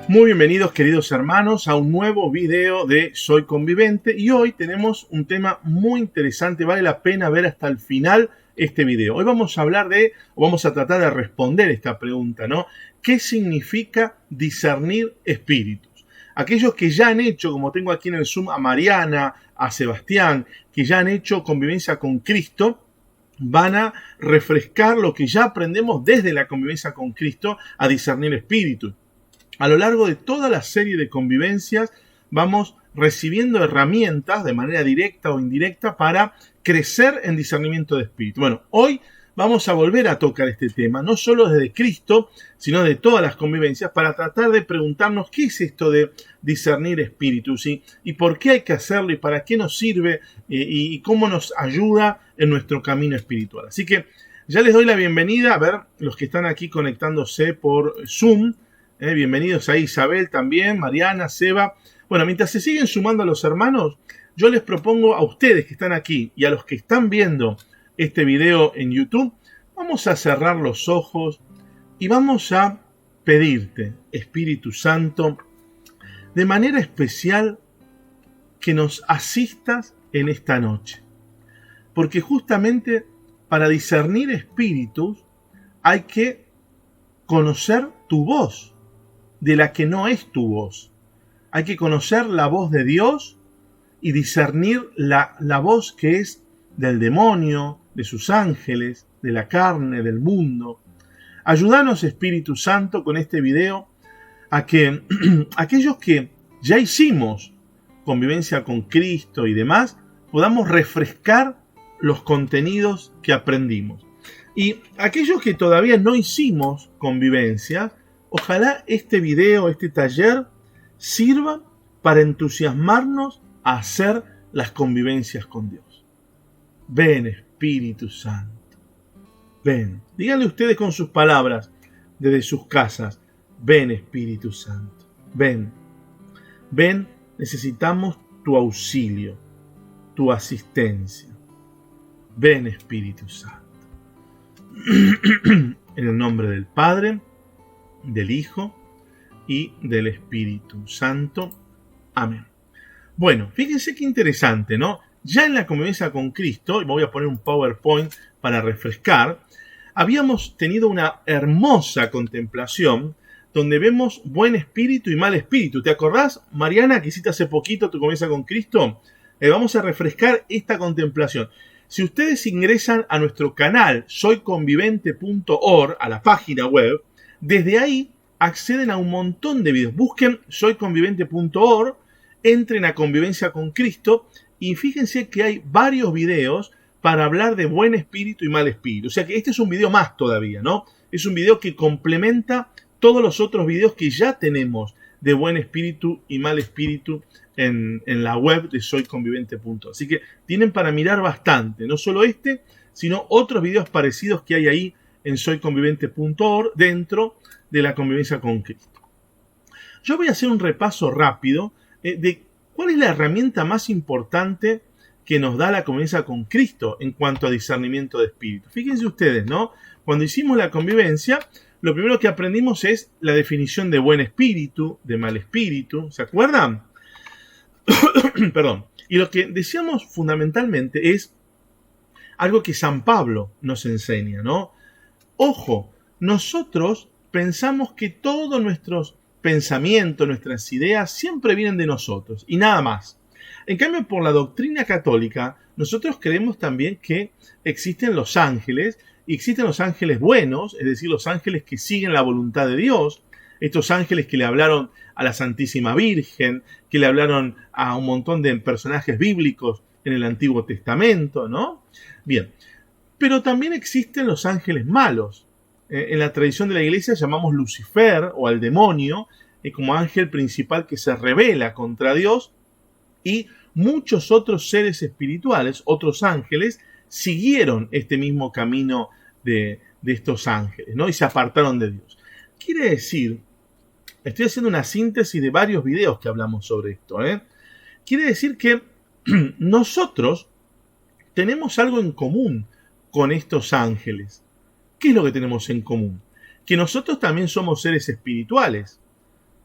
Muy bienvenidos, queridos hermanos, a un nuevo video de Soy Convivente, y hoy tenemos un tema muy interesante. Vale la pena ver hasta el final este video. Hoy vamos a tratar de responder esta pregunta, ¿no? ¿Qué significa discernir espíritus? Aquellos que ya han hecho, como tengo aquí en el Zoom a Mariana, a Sebastián, que ya han hecho convivencia con Cristo, van a refrescar lo que ya aprendemos desde la convivencia con Cristo a discernir espíritus. A lo largo de toda la serie de convivencias vamos recibiendo herramientas de manera directa o indirecta para crecer en discernimiento de espíritu. Bueno, hoy vamos a volver a tocar este tema, no solo desde Cristo, sino de todas las convivencias, para tratar de preguntarnos qué es esto de discernir espíritus, ¿sí? Y por qué hay que hacerlo y para qué nos sirve y cómo nos ayuda en nuestro camino espiritual. Así que ya les doy la bienvenida a ver los que están aquí conectándose por Zoom. Bienvenidos a Isabel también, Mariana, Seba. Bueno, mientras se siguen sumando a los hermanos, yo les propongo a ustedes que están aquí y a los que están viendo este video en YouTube, vamos a cerrar los ojos y vamos a pedirte, Espíritu Santo, de manera especial que nos asistas en esta noche. Porque justamente para discernir espíritus hay que conocer tu voz, de la que no es tu voz. Hay que conocer la voz de Dios y discernir la voz que es del demonio, de sus ángeles, de la carne, del mundo. Ayúdanos, Espíritu Santo, con este video a que aquellos que ya hicimos convivencia con Cristo y demás, podamos refrescar los contenidos que aprendimos. Y aquellos que todavía no hicimos convivencia, ojalá este video, este taller, sirva para entusiasmarnos a hacer las convivencias con Dios. Ven, Espíritu Santo. Ven. Díganle ustedes con sus palabras desde sus casas. Ven, Espíritu Santo. Ven. Ven, necesitamos tu auxilio, tu asistencia. Ven, Espíritu Santo. En el nombre del Padre, del Hijo y del Espíritu Santo. Amén. Bueno, fíjense qué interesante, ¿no? Ya en la convivencia con Cristo, y me voy a poner un PowerPoint para refrescar, habíamos tenido una hermosa contemplación donde vemos buen espíritu y mal espíritu. ¿Te acordás, Mariana, que hiciste hace poquito tu convivencia con Cristo? Vamos a refrescar esta contemplación. Si ustedes ingresan a nuestro canal soyconvivente.org, a la página web, desde ahí acceden a un montón de videos. Busquen soyconvivente.org, entren a Convivencia con Cristo y fíjense que hay varios videos para hablar de buen espíritu y mal espíritu. O sea que este es un video más todavía, ¿no? Es un video que complementa todos los otros videos que ya tenemos de buen espíritu y mal espíritu en la web de soyconvivente.org. Así que tienen para mirar bastante, no solo este, sino otros videos parecidos que hay ahí en soyconvivente.org dentro de la convivencia con Cristo. Yo voy a hacer un repaso rápido de cuál es la herramienta más importante que nos da la convivencia con Cristo en cuanto a discernimiento de espíritu. Fíjense ustedes, ¿no? Cuando hicimos la convivencia, lo primero que aprendimos es la definición de buen espíritu, de mal espíritu. ¿Se acuerdan? Perdón. Y lo que decíamos fundamentalmente es algo que San Pablo nos enseña, ¿no? Ojo, nosotros pensamos que todos nuestros pensamientos, nuestras ideas, siempre vienen de nosotros y nada más. En cambio, por la doctrina católica, nosotros creemos también que existen los ángeles, y existen los ángeles buenos, es decir, los ángeles que siguen la voluntad de Dios, estos ángeles que le hablaron a la Santísima Virgen, que le hablaron a un montón de personajes bíblicos en el Antiguo Testamento, ¿no? Bien, pero también existen los ángeles malos, en la tradición de la iglesia llamamos Lucifer o al demonio como ángel principal que se rebela contra Dios, y muchos otros seres espirituales, otros ángeles, siguieron este mismo camino de estos ángeles, ¿no? Y se apartaron de Dios. Quiere decir, estoy haciendo una síntesis de varios videos que hablamos sobre esto, Quiere decir que nosotros tenemos algo en común con estos ángeles. ¿Qué es lo que tenemos en común? Que nosotros también somos seres espirituales.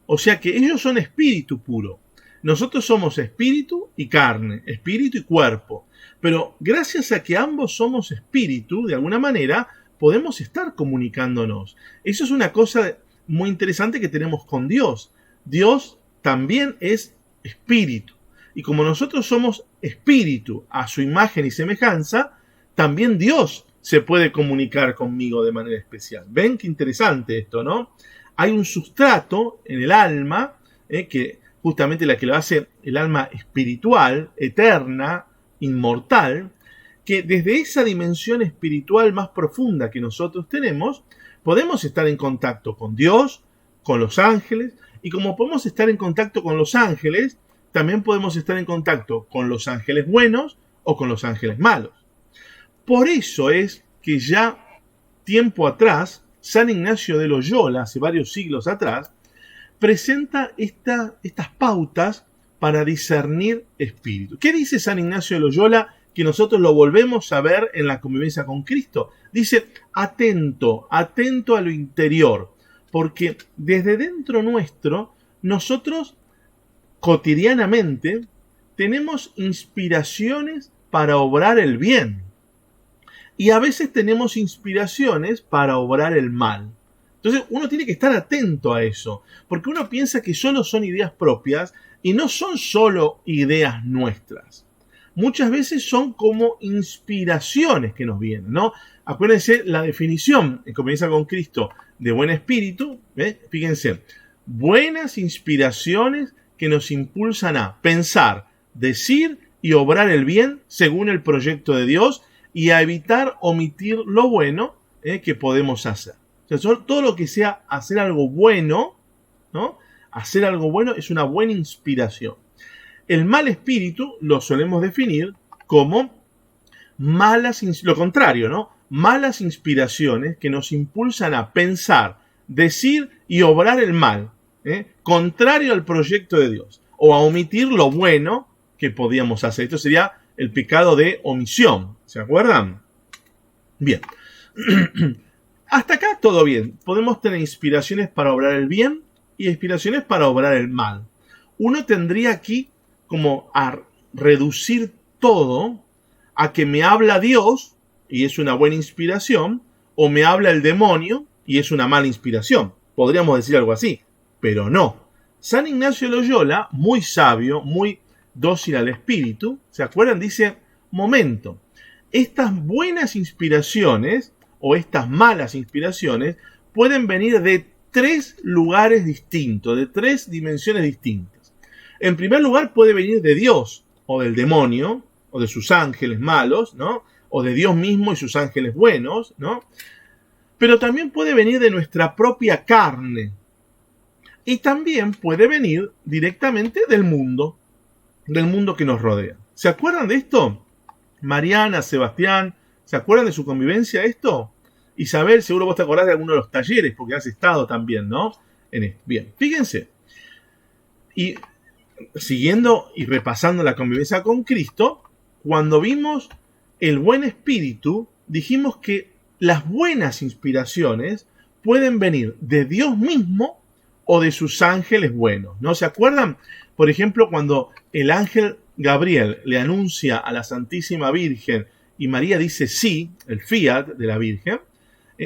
O sea que ellos son espíritu puro. Nosotros somos espíritu y carne, espíritu y cuerpo. Pero gracias a que ambos somos espíritu, de alguna manera, podemos estar comunicándonos. Eso es una cosa muy interesante que tenemos con Dios. Dios también es espíritu. Y como nosotros somos espíritu a su imagen y semejanza, también Dios se puede comunicar conmigo de manera especial. ¿Ven qué interesante esto, no? Hay un sustrato en el alma, que justamente la que lo hace el alma espiritual, eterna, inmortal, que desde esa dimensión espiritual más profunda que nosotros tenemos, podemos estar en contacto con Dios, con los ángeles, y como podemos estar en contacto con los ángeles, también podemos estar en contacto con los ángeles buenos o con los ángeles malos. Por eso es que ya tiempo atrás, San Ignacio de Loyola, hace varios siglos atrás, presenta estas pautas para discernir espíritu. ¿Qué dice San Ignacio de Loyola que nosotros lo volvemos a ver en la convivencia con Cristo? Dice, atento a lo interior, porque desde dentro nuestro, nosotros cotidianamente tenemos inspiraciones para obrar el bien. Y a veces tenemos inspiraciones para obrar el mal. Entonces uno tiene que estar atento a eso, porque uno piensa que solo son ideas propias y no son solo ideas nuestras. Muchas veces son como inspiraciones que nos vienen, ¿no? Acuérdense la definición en Convivencia con Cristo de buen espíritu, fíjense, buenas inspiraciones que nos impulsan a pensar, decir y obrar el bien según el proyecto de Dios, y a evitar omitir lo bueno que podemos hacer. O sea, todo lo que sea hacer algo bueno, ¿no? Hacer algo bueno es una buena inspiración. El mal espíritu lo solemos definir como lo contrario, ¿no? Malas inspiraciones que nos impulsan a pensar, decir y obrar el mal, contrario al proyecto de Dios, o a omitir lo bueno que podíamos hacer. Esto sería el pecado de omisión. ¿Se acuerdan? Bien. Hasta acá todo bien. Podemos tener inspiraciones para obrar el bien y inspiraciones para obrar el mal. Uno tendría aquí como a reducir todo a que me habla Dios y es una buena inspiración, o me habla el demonio y es una mala inspiración. Podríamos decir algo así, pero no. San Ignacio de Loyola, muy sabio, muy dócil al espíritu, ¿se acuerdan? Dice, momento, estas buenas inspiraciones o estas malas inspiraciones pueden venir de 3 lugares distintos, de 3 dimensiones distintas. En primer lugar, puede venir de Dios o del demonio o de sus ángeles malos, ¿no? O de Dios mismo y sus ángeles buenos, ¿no? Pero también puede venir de nuestra propia carne. Y también puede venir directamente del mundo que nos rodea. ¿Se acuerdan de esto? Mariana, Sebastián, ¿se acuerdan de su convivencia esto? Isabel, seguro vos te acordás de alguno de los talleres, porque has estado también, ¿no? En esto. Bien, fíjense. Y siguiendo y repasando la convivencia con Cristo, cuando vimos el buen espíritu, dijimos que las buenas inspiraciones pueden venir de Dios mismo o de sus ángeles buenos, ¿no? ¿Se acuerdan? Por ejemplo, cuando el ángel Gabriel le anuncia a la Santísima Virgen y María dice sí, el fiat de la Virgen,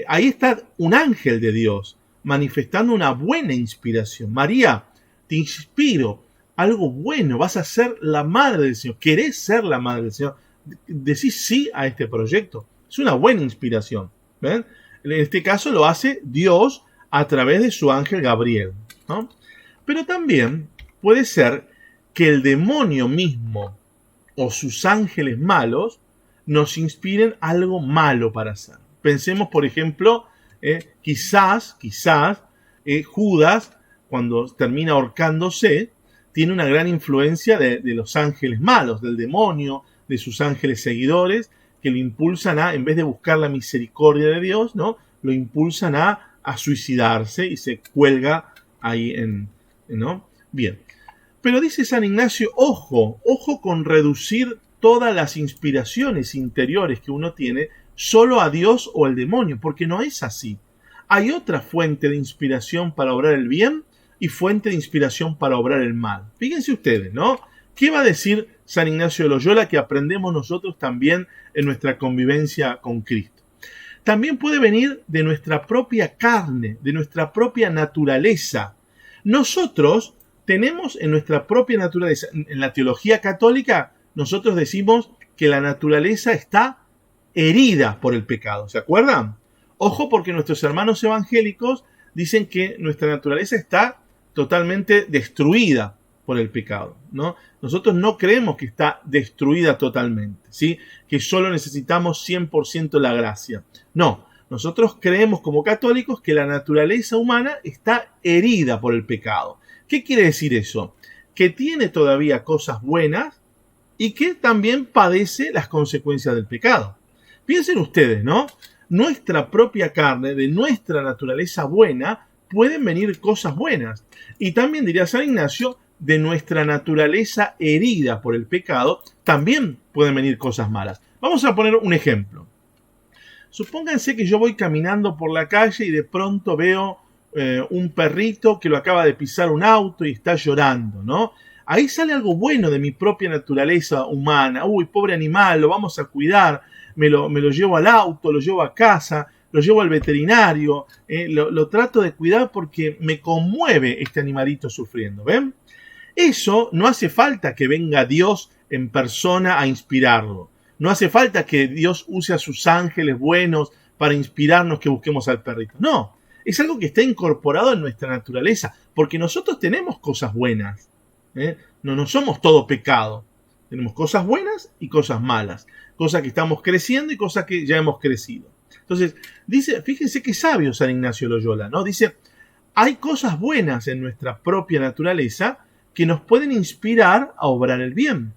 ahí está un ángel de Dios manifestando una buena inspiración. María, te inspiro algo bueno, vas a ser la madre del Señor, querés ser la madre del Señor, decís sí a este proyecto. Es una buena inspiración. ¿Ven? En este caso lo hace Dios a través de su ángel Gabriel, ¿no? Pero también puede ser que el demonio mismo o sus ángeles malos nos inspiren algo malo para hacer. Pensemos, por ejemplo, Quizás, Judas, cuando termina ahorcándose, tiene una gran influencia de los ángeles malos, del demonio, de sus ángeles seguidores, que lo impulsan a, en vez de buscar la misericordia de Dios, ¿no?, lo impulsan a suicidarse y se cuelga ahí ¿no? Bien. Pero dice San Ignacio, ojo con reducir todas las inspiraciones interiores que uno tiene solo a Dios o al demonio, porque no es así. Hay otra fuente de inspiración para obrar el bien y fuente de inspiración para obrar el mal. Fíjense ustedes, ¿no? ¿Qué va a decir San Ignacio de Loyola que aprendemos nosotros también en nuestra convivencia con Cristo? También puede venir de nuestra propia carne, de nuestra propia naturaleza. Nosotros tenemos en nuestra propia naturaleza, en la teología católica, nosotros decimos que la naturaleza está herida por el pecado. ¿Se acuerdan? Ojo, porque nuestros hermanos evangélicos dicen que nuestra naturaleza está totalmente destruida por el pecado, ¿no? Nosotros no creemos que está destruida totalmente, ¿sí?, que solo necesitamos 100% la gracia. No, nosotros creemos como católicos que la naturaleza humana está herida por el pecado. ¿Qué quiere decir eso? Que tiene todavía cosas buenas y que también padece las consecuencias del pecado. Piensen ustedes, ¿no? Nuestra propia carne, de nuestra naturaleza buena, pueden venir cosas buenas. Y también, diría San Ignacio, de nuestra naturaleza herida por el pecado, también pueden venir cosas malas. Vamos a poner un ejemplo. Supónganse que yo voy caminando por la calle y de pronto veo un perrito que lo acaba de pisar un auto y está llorando, ¿no? Ahí sale algo bueno de mi propia naturaleza humana. Uy, pobre animal, lo vamos a cuidar. Me lo llevo al auto, lo llevo a casa, lo llevo al veterinario, lo trato de cuidar porque me conmueve este animalito sufriendo, ¿ven? Eso no hace falta que venga Dios en persona a inspirarlo. No hace falta que Dios use a sus ángeles buenos para inspirarnos que busquemos al perrito. No, es algo que está incorporado en nuestra naturaleza, porque nosotros tenemos cosas buenas. No somos todo pecado. Tenemos cosas buenas y cosas malas. Cosas que estamos creciendo y cosas que ya hemos crecido. Entonces, dice, fíjense qué sabio San Ignacio Loyola, ¿no? Dice, hay cosas buenas en nuestra propia naturaleza que nos pueden inspirar a obrar el bien.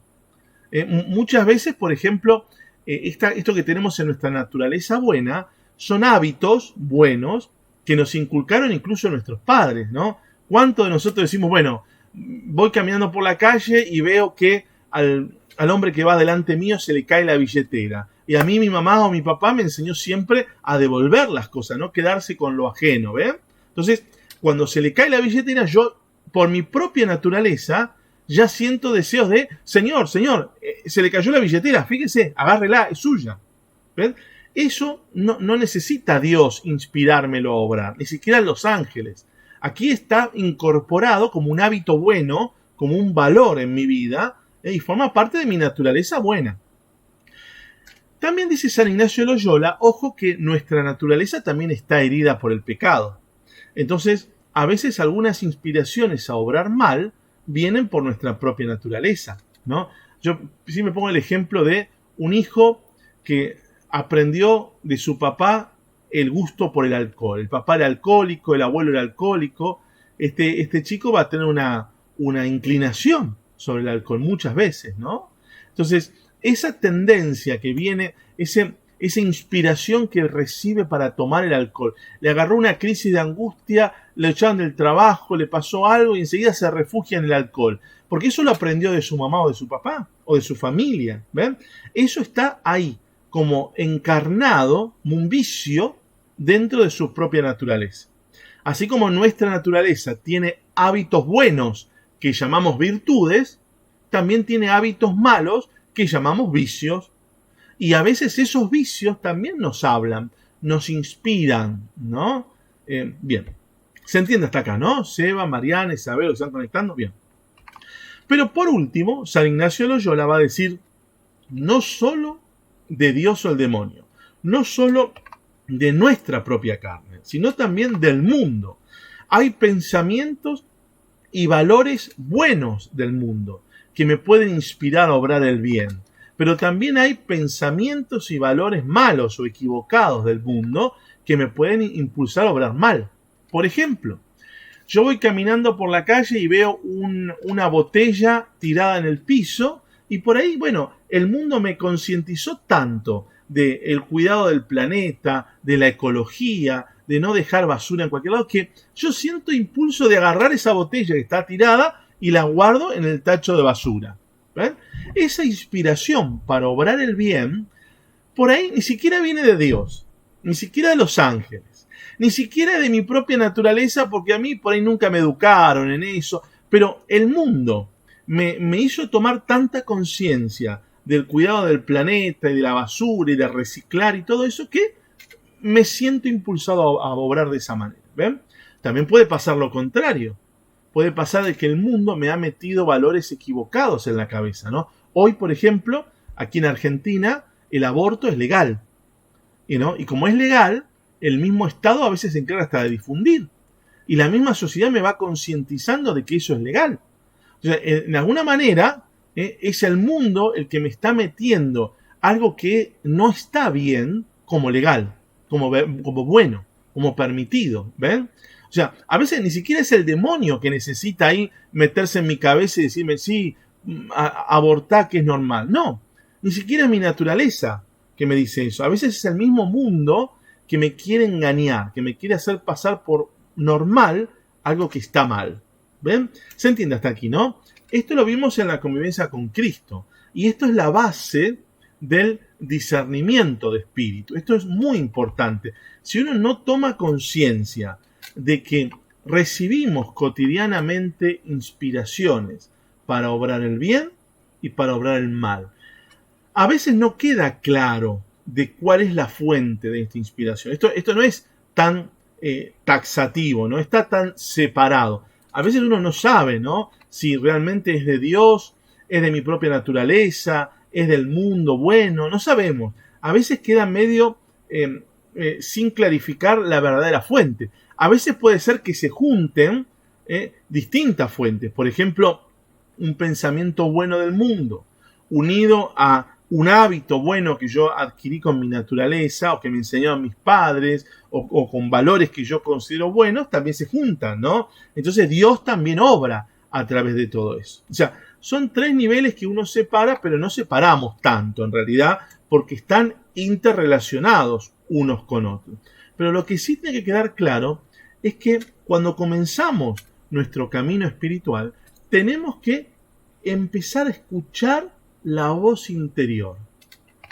Muchas veces, por ejemplo, esto que tenemos en nuestra naturaleza buena son hábitos buenos que nos inculcaron incluso nuestros padres, ¿no? ¿Cuántos de nosotros decimos, bueno, voy caminando por la calle y veo que al hombre que va delante mío se le cae la billetera? Y a mí mi mamá o mi papá me enseñó siempre a devolver las cosas, no quedarse con lo ajeno, ¿ven? Entonces, cuando se le cae la billetera, yo, por mi propia naturaleza, ya siento deseos de, señor, se le cayó la billetera, fíjese, agárrela, es suya. ¿Ven? Eso no necesita Dios inspirármelo a obrar, ni siquiera los ángeles. Aquí está incorporado como un hábito bueno, como un valor en mi vida, y forma parte de mi naturaleza buena. También dice San Ignacio de Loyola, ojo que nuestra naturaleza también está herida por el pecado. Entonces, a veces algunas inspiraciones a obrar mal vienen por nuestra propia naturaleza, ¿no? Yo sí me pongo el ejemplo de un hijo que aprendió de su papá el gusto por el alcohol. El papá era alcohólico, el abuelo era alcohólico. Este chico va a tener una inclinación sobre el alcohol muchas veces, ¿no? Entonces, esa tendencia que viene, esa inspiración que recibe para tomar el alcohol, le agarró una crisis de angustia, le echaron del trabajo, le pasó algo y enseguida se refugia en el alcohol. Porque eso lo aprendió de su mamá o de su papá o de su familia, ¿ven? Eso está ahí, como encarnado, un vicio dentro de su propia naturaleza. Así como nuestra naturaleza tiene hábitos buenos que llamamos virtudes, también tiene hábitos malos que llamamos vicios. Y a veces esos vicios también nos hablan, nos inspiran, ¿no? Bien, se entiende hasta acá, ¿no? Seba, Mariana, Isabel, ¿se están conectando? Bien. Pero por último, San Ignacio de Loyola va a decir, no solo de Dios o el demonio, no solo de nuestra propia carne, sino también del mundo. Hay pensamientos y valores buenos del mundo que me pueden inspirar a obrar el bien. pero también hay pensamientos y valores malos o equivocados del mundo que me pueden impulsar a obrar mal. Por ejemplo, yo voy caminando por la calle y veo una botella tirada en el piso y por ahí, bueno, el mundo me concientizó tanto del cuidado del planeta, de la ecología, de no dejar basura en cualquier lado, que yo siento impulso de agarrar esa botella que está tirada y la guardo en el tacho de basura. ¿Ven? Esa inspiración para obrar el bien, por ahí ni siquiera viene de Dios, ni siquiera de los ángeles, ni siquiera de mi propia naturaleza, porque a mí por ahí nunca me educaron en eso, pero el mundo me hizo tomar tanta conciencia del cuidado del planeta y de la basura y de reciclar y todo eso que me siento impulsado a obrar de esa manera. ¿Ven? También puede pasar lo contrario. Puede pasar de que el mundo me ha metido valores equivocados en la cabeza, ¿no? Hoy, por ejemplo, aquí en Argentina, el aborto es legal. ¿No? Y como es legal, el mismo Estado a veces se encarga hasta de difundir. Y la misma sociedad me va concientizando de que eso es legal. O sea, en alguna manera, es el mundo el que me está metiendo algo que no está bien como legal, como bueno, como permitido. ¿Ven? O sea, a veces ni siquiera es el demonio que necesita ahí meterse en mi cabeza y decirme, sí, abortar que es normal. No, ni siquiera es mi naturaleza que me dice eso. A veces es el mismo mundo que me quiere engañar, que me quiere hacer pasar por normal algo que está mal. ¿Ven? ¿Se entiende hasta aquí, no? Esto lo vimos en la convivencia con Cristo. Y esto es la base del discernimiento de espíritu. Esto es muy importante. Si uno no toma conciencia de que recibimos cotidianamente inspiraciones para obrar el bien y para obrar el mal, a veces no queda claro de cuál es la fuente de esta inspiración. Esto no es tan taxativo, no está tan separado. A veces uno no sabe, ¿no?, si realmente es de Dios, es de mi propia naturaleza, es del mundo bueno, no sabemos. A veces queda medio sin clarificar la verdadera fuente. A veces puede ser que se junten distintas fuentes. Por ejemplo, un pensamiento bueno del mundo, unido a un hábito bueno que yo adquirí con mi naturaleza, o que me enseñaron mis padres, o con valores que yo considero buenos, también se juntan, ¿no? Entonces Dios también obra a través de todo eso. O sea, son tres niveles que uno separa, pero no separamos tanto en realidad, porque están interrelacionados unos con otros. Pero lo que sí tiene que quedar claro es que cuando comenzamos nuestro camino espiritual, tenemos que empezar a escuchar la voz interior.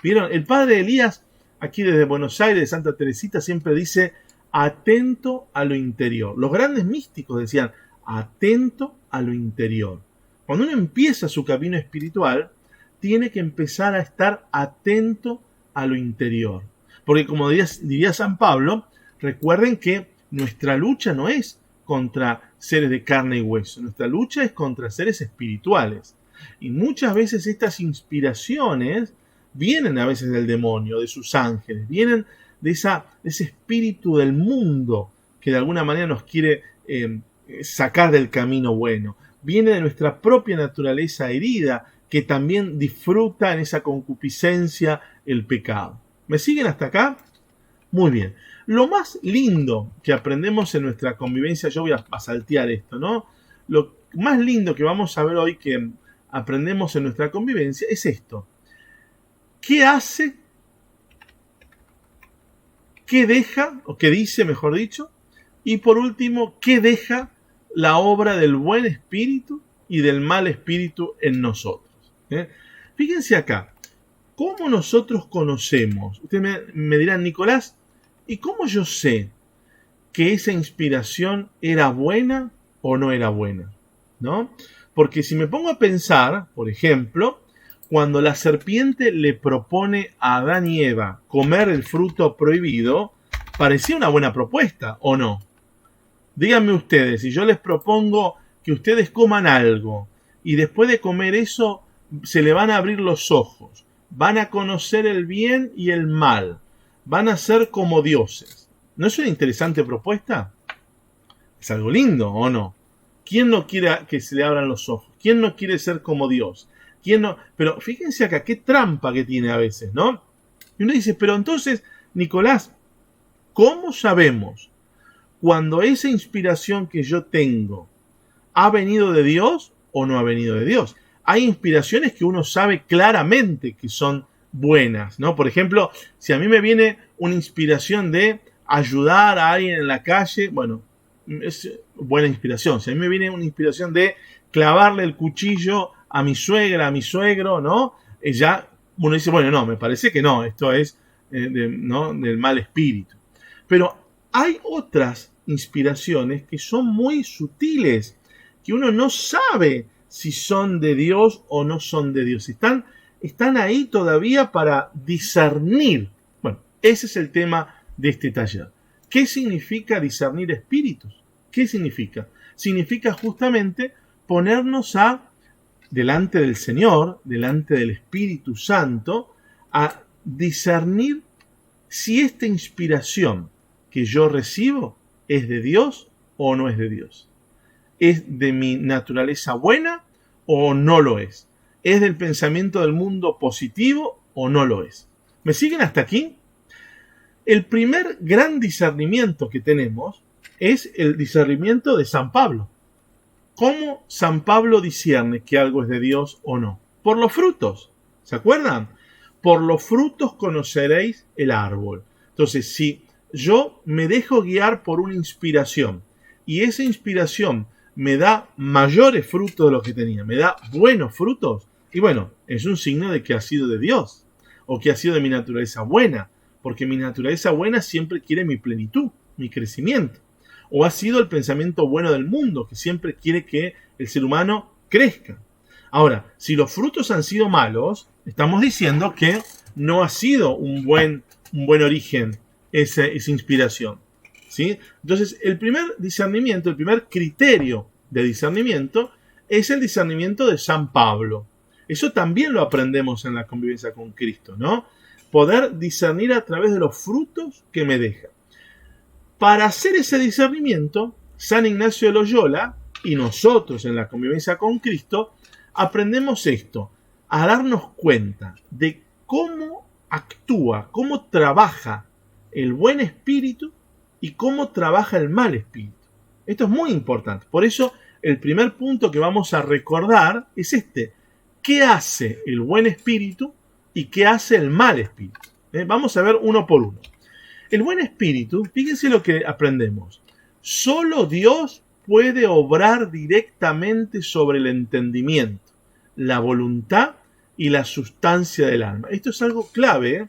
¿Vieron? El padre Elías, aquí desde Buenos Aires, de Santa Teresita, siempre dice, atento a lo interior. Los grandes místicos decían, atento a lo interior. Cuando uno empieza su camino espiritual, tiene que empezar a estar atento a lo interior. Porque como diría San Pablo, recuerden que nuestra lucha no es contra seres de carne y hueso, nuestra lucha es contra seres espirituales. Y muchas veces estas inspiraciones vienen a veces del demonio, de sus ángeles, vienen de ese espíritu del mundo que de alguna manera nos quiere sacar del camino bueno. Viene de nuestra propia naturaleza herida que también disfruta en esa concupiscencia el pecado. ¿Me siguen hasta acá? Muy bien. Lo más lindo que aprendemos en nuestra convivencia, yo voy a saltear esto, ¿no? Lo más lindo que vamos a ver hoy que aprendemos en nuestra convivencia es esto. ¿Qué hace? ¿Qué deja? O qué dice, mejor dicho. Y por último, ¿qué deja la obra del buen espíritu y del mal espíritu en nosotros? Fíjense acá. ¿Cómo nosotros conocemos? Ustedes me dirán, Nicolás, ¿y cómo yo sé que esa inspiración era buena o no era buena? ¿No? Porque si me pongo a pensar, por ejemplo, cuando la serpiente le propone a Adán y Eva comer el fruto prohibido, parecía una buena propuesta, ¿o no? Díganme ustedes, si yo les propongo que ustedes coman algo y después de comer eso se le van a abrir los ojos, van a conocer el bien y el mal, van a ser como dioses. ¿No es una interesante propuesta? Es algo lindo, ¿o no? ¿Quién no quiere que se le abran los ojos? ¿Quién no quiere ser como Dios? ¿Quién no? Pero fíjense acá, qué trampa que tiene a veces, ¿no? Y uno dice, pero entonces, Nicolás, ¿cómo sabemos cuando esa inspiración que yo tengo ha venido de Dios o no ha venido de Dios? Hay inspiraciones que uno sabe claramente que son buenas, ¿no? Por ejemplo, si a mí me viene una inspiración de ayudar a alguien en la calle, bueno, es buena inspiración. Si a mí me viene una inspiración de clavarle el cuchillo a mi suegra, a mi suegro, ¿no? Ya uno dice, bueno, no, me parece que no, esto es ¿no? del mal espíritu. Pero hay otras inspiraciones que son muy sutiles, que uno no sabe si son de Dios o no son de Dios. Están ahí todavía para discernir. Bueno, ese es el tema de este taller. ¿Qué significa discernir espíritus? ¿Qué significa? Significa justamente ponernos delante del Señor, delante del Espíritu Santo, a discernir si esta inspiración que yo recibo es de Dios o no es de Dios. ¿Es de mi naturaleza buena o no lo es? ¿Es del pensamiento del mundo positivo o no lo es? ¿Me siguen hasta aquí? El primer gran discernimiento que tenemos es el discernimiento de San Pablo. ¿Cómo San Pablo discierne que algo es de Dios o no? Por los frutos. ¿Se acuerdan? Por los frutos conoceréis el árbol. Entonces, si yo me dejo guiar por una inspiración y esa inspiración me da mayores frutos de los que tenía, me da buenos frutos, y bueno, es un signo de que ha sido de Dios o que ha sido de mi naturaleza buena, porque mi naturaleza buena siempre quiere mi plenitud, mi crecimiento. O ha sido el pensamiento bueno del mundo, que siempre quiere que el ser humano crezca. Ahora, si los frutos han sido malos, estamos diciendo que no ha sido un buen origen esa inspiración, ¿sí? Entonces, el primer discernimiento, el primer criterio de discernimiento es el discernimiento de San Pablo. Eso también lo aprendemos en la convivencia con Cristo, ¿no? Poder discernir a través de los frutos que me deja. Para hacer ese discernimiento, San Ignacio de Loyola y nosotros en la convivencia con Cristo aprendemos esto, a darnos cuenta de cómo actúa, cómo trabaja el buen espíritu y cómo trabaja el mal espíritu. Esto es muy importante. Por eso el primer punto que vamos a recordar es este. ¿Qué hace el buen espíritu y qué hace el mal espíritu? Vamos a ver uno por uno. El buen espíritu, fíjense lo que aprendemos. Solo Dios puede obrar directamente sobre el entendimiento, la voluntad y la sustancia del alma. Esto es algo clave, ¿eh?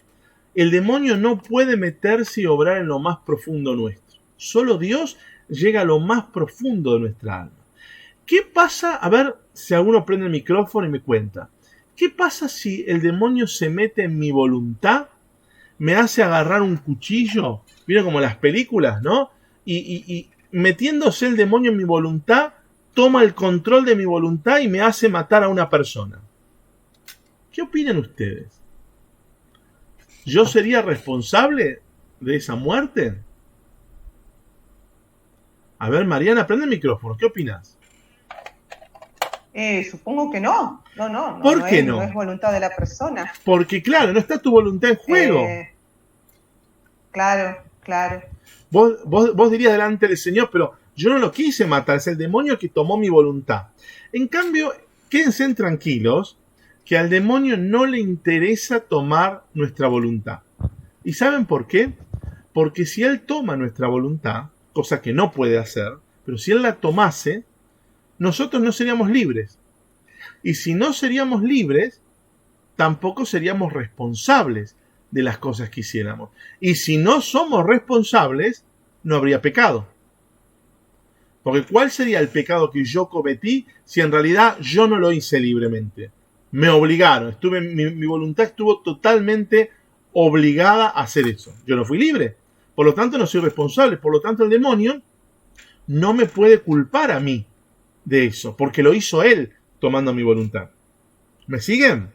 El demonio no puede meterse y obrar en lo más profundo nuestro. Solo Dios llega a lo más profundo de nuestra alma. ¿Qué pasa? A ver si alguno prende el micrófono y me cuenta. ¿Qué pasa si el demonio se mete en mi voluntad? Me hace agarrar un cuchillo, ¿vieron como las películas, no? Y metiéndose el demonio en mi voluntad, toma el control de mi voluntad y me hace matar a una persona. ¿Qué opinan ustedes? ¿Yo sería responsable de esa muerte? A ver, Mariana, prende el micrófono, ¿qué opinas? Supongo que no. No. ¿Por qué no? No es voluntad de la persona. Porque claro, no está tu voluntad en juego. Claro. Vos dirías delante del Señor, pero yo no lo quise matar, es el demonio que tomó mi voluntad. En cambio, quédense tranquilos, que al demonio no le interesa tomar nuestra voluntad. ¿Y saben por qué? Porque si él toma nuestra voluntad, cosa que no puede hacer, pero si él la tomase, nosotros no seríamos libres. Y si no seríamos libres, tampoco seríamos responsables de las cosas que hiciéramos. Y si no somos responsables, no habría pecado. Porque ¿cuál sería el pecado que yo cometí si en realidad yo no lo hice libremente? Me obligaron, mi voluntad estuvo totalmente obligada a hacer eso. Yo no fui libre, por lo tanto no soy responsable, por lo tanto el demonio no me puede culpar a mí de eso, porque lo hizo él tomando mi voluntad. ¿Me siguen?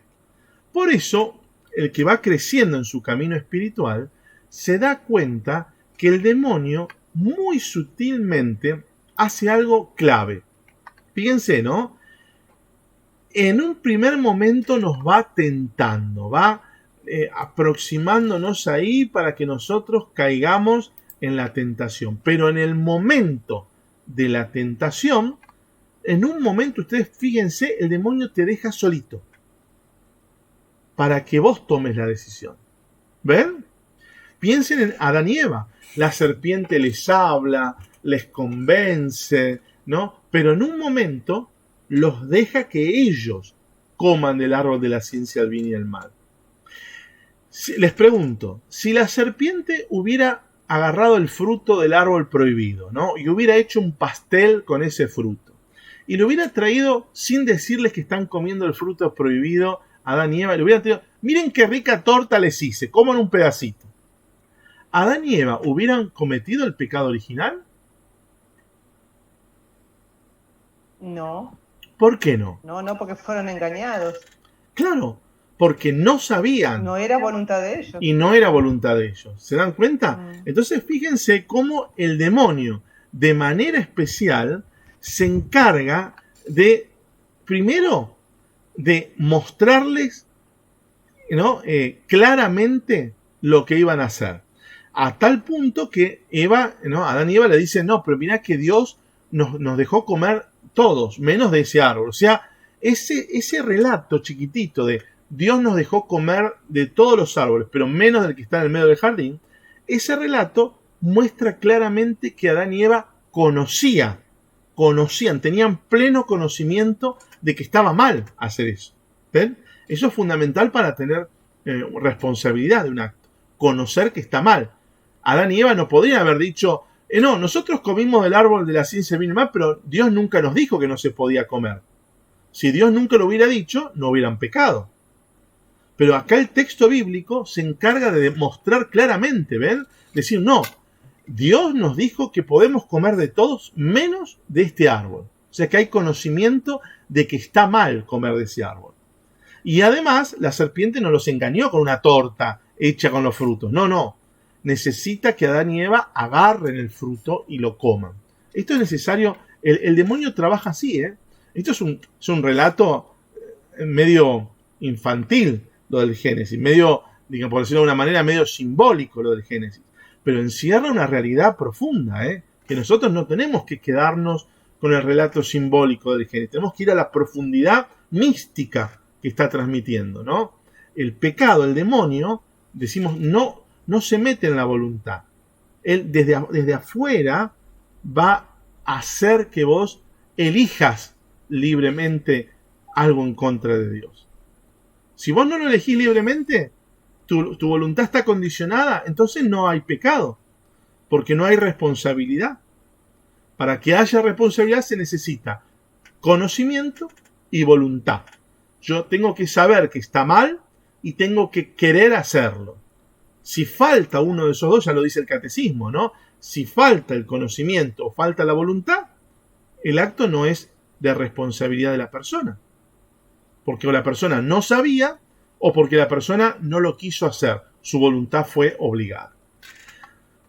Por eso, el que va creciendo en su camino espiritual se da cuenta que el demonio muy sutilmente hace algo clave. Fíjense, ¿no? en un primer momento nos va tentando, va aproximándonos ahí para que nosotros caigamos en la tentación. Pero en el momento de la tentación, en un momento, ustedes fíjense, el demonio te deja solito para que vos tomes la decisión. ¿Ven? Piensen en Adán y Eva. La serpiente les habla, les convence, ¿no? Pero en un momento los deja que ellos coman del árbol de la ciencia del bien y del mal. Les pregunto, si la serpiente hubiera agarrado el fruto del árbol prohibido, ¿no? Y hubiera hecho un pastel con ese fruto, y le hubiera traído, sin decirles que están comiendo el fruto prohibido, a Adán y Eva, le hubiera traído, miren qué rica torta les hice, coman un pedacito. ¿Adán y Eva hubieran cometido el pecado original? No. ¿Por qué no? No, porque fueron engañados. Claro, porque no sabían. No era voluntad de ellos. Y no era voluntad de ellos. ¿Se dan cuenta? Entonces fíjense cómo el demonio, de manera especial, se encarga de, primero, de mostrarles, ¿no? Claramente lo que iban a hacer. A tal punto que Eva, ¿no? Adán y Eva le dicen, no, pero mirá que Dios nos dejó comer todos, menos de ese árbol. O sea, ese relato chiquitito de Dios nos dejó comer de todos los árboles, pero menos del que está en el medio del jardín, ese relato muestra claramente que Adán y Eva conocían, tenían pleno conocimiento de que estaba mal hacer eso. ¿Ven? Eso es fundamental para tener responsabilidad de un acto, conocer que está mal. Adán y Eva no podrían haber dicho, no, nosotros comimos del árbol de la ciencia del bien y del mal, pero Dios nunca nos dijo que no se podía comer. Si Dios nunca lo hubiera dicho, no hubieran pecado. Pero acá el texto bíblico se encarga de demostrar claramente, ¿ven? Decir, no, Dios nos dijo que podemos comer de todos menos de este árbol. O sea que hay conocimiento de que está mal comer de ese árbol. Y además, la serpiente no los engañó con una torta hecha con los frutos. No. Necesita que Adán y Eva agarren el fruto y lo coman. Esto es necesario. El demonio trabaja así, ¿eh? Esto es un relato medio infantil, lo del Génesis. Medio, digamos, por decirlo de una manera, medio simbólico lo del Génesis. Pero encierra una realidad profunda, ¿eh? Que nosotros no tenemos que quedarnos con el relato simbólico del Génesis. Tenemos que ir a la profundidad mística que está transmitiendo, ¿no? El pecado, el demonio, decimos, no se mete en la voluntad. Él desde afuera va a hacer que vos elijas libremente algo en contra de Dios. Si vos no lo elegís libremente, tu voluntad está condicionada, entonces no hay pecado, porque no hay responsabilidad. Para que haya responsabilidad se necesita conocimiento y voluntad. Yo tengo que saber que está mal y tengo que querer hacerlo. Si falta uno de esos dos, ya lo dice el catecismo, ¿no? Si falta el conocimiento o falta la voluntad, el acto no es de responsabilidad de la persona. Porque o la persona no sabía o porque la persona no lo quiso hacer. Su voluntad fue obligada.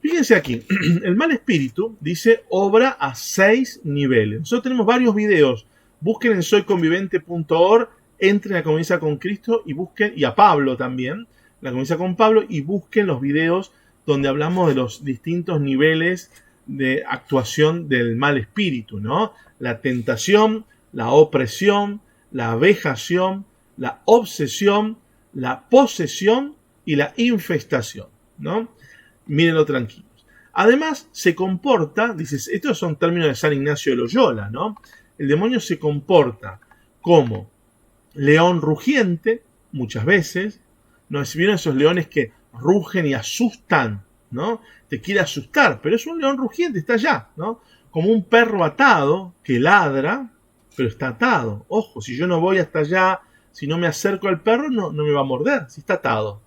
Fíjense aquí, el mal espíritu dice obra a 6 niveles. Nosotros tenemos varios videos. Busquen en soyconvivente.org, entren a Comienza con Cristo y busquen, y a Pablo también, la Comienza con Pablo, y busquen los videos donde hablamos de los distintos niveles de actuación del mal espíritu, ¿no? La tentación, la opresión, la vejación, la obsesión, la posesión y la infestación, ¿no? Mírenlo tranquilos. Además, se comporta, dices, estos son términos de San Ignacio de Loyola, ¿no? El demonio se comporta como león rugiente, muchas veces, ¿no? ¿Vieron esos leones que rugen y asustan, ¿no? Te quiere asustar, pero es un león rugiente, está allá, ¿no? Como un perro atado que ladra, pero está atado. Ojo, si yo no voy hasta allá, si no me acerco al perro, no me va a morder, si está atado,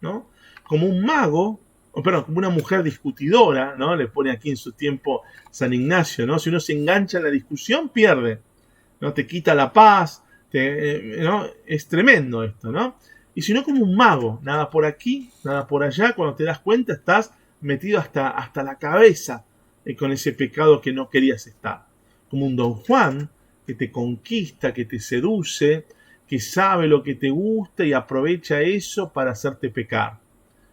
¿no? Como un mago, como una mujer discutidora, ¿no? Le pone aquí en su tiempo San Ignacio, ¿no? Si uno se engancha en la discusión, pierde, ¿no? Te quita la paz, ¿no? Es tremendo esto, ¿no? Y si no, como un mago, nada por aquí, nada por allá, cuando te das cuenta estás metido hasta la cabeza con ese pecado que no querías estar. Como un Don Juan, que te conquista, que te seduce, que sabe lo que te gusta y aprovecha eso para hacerte pecar.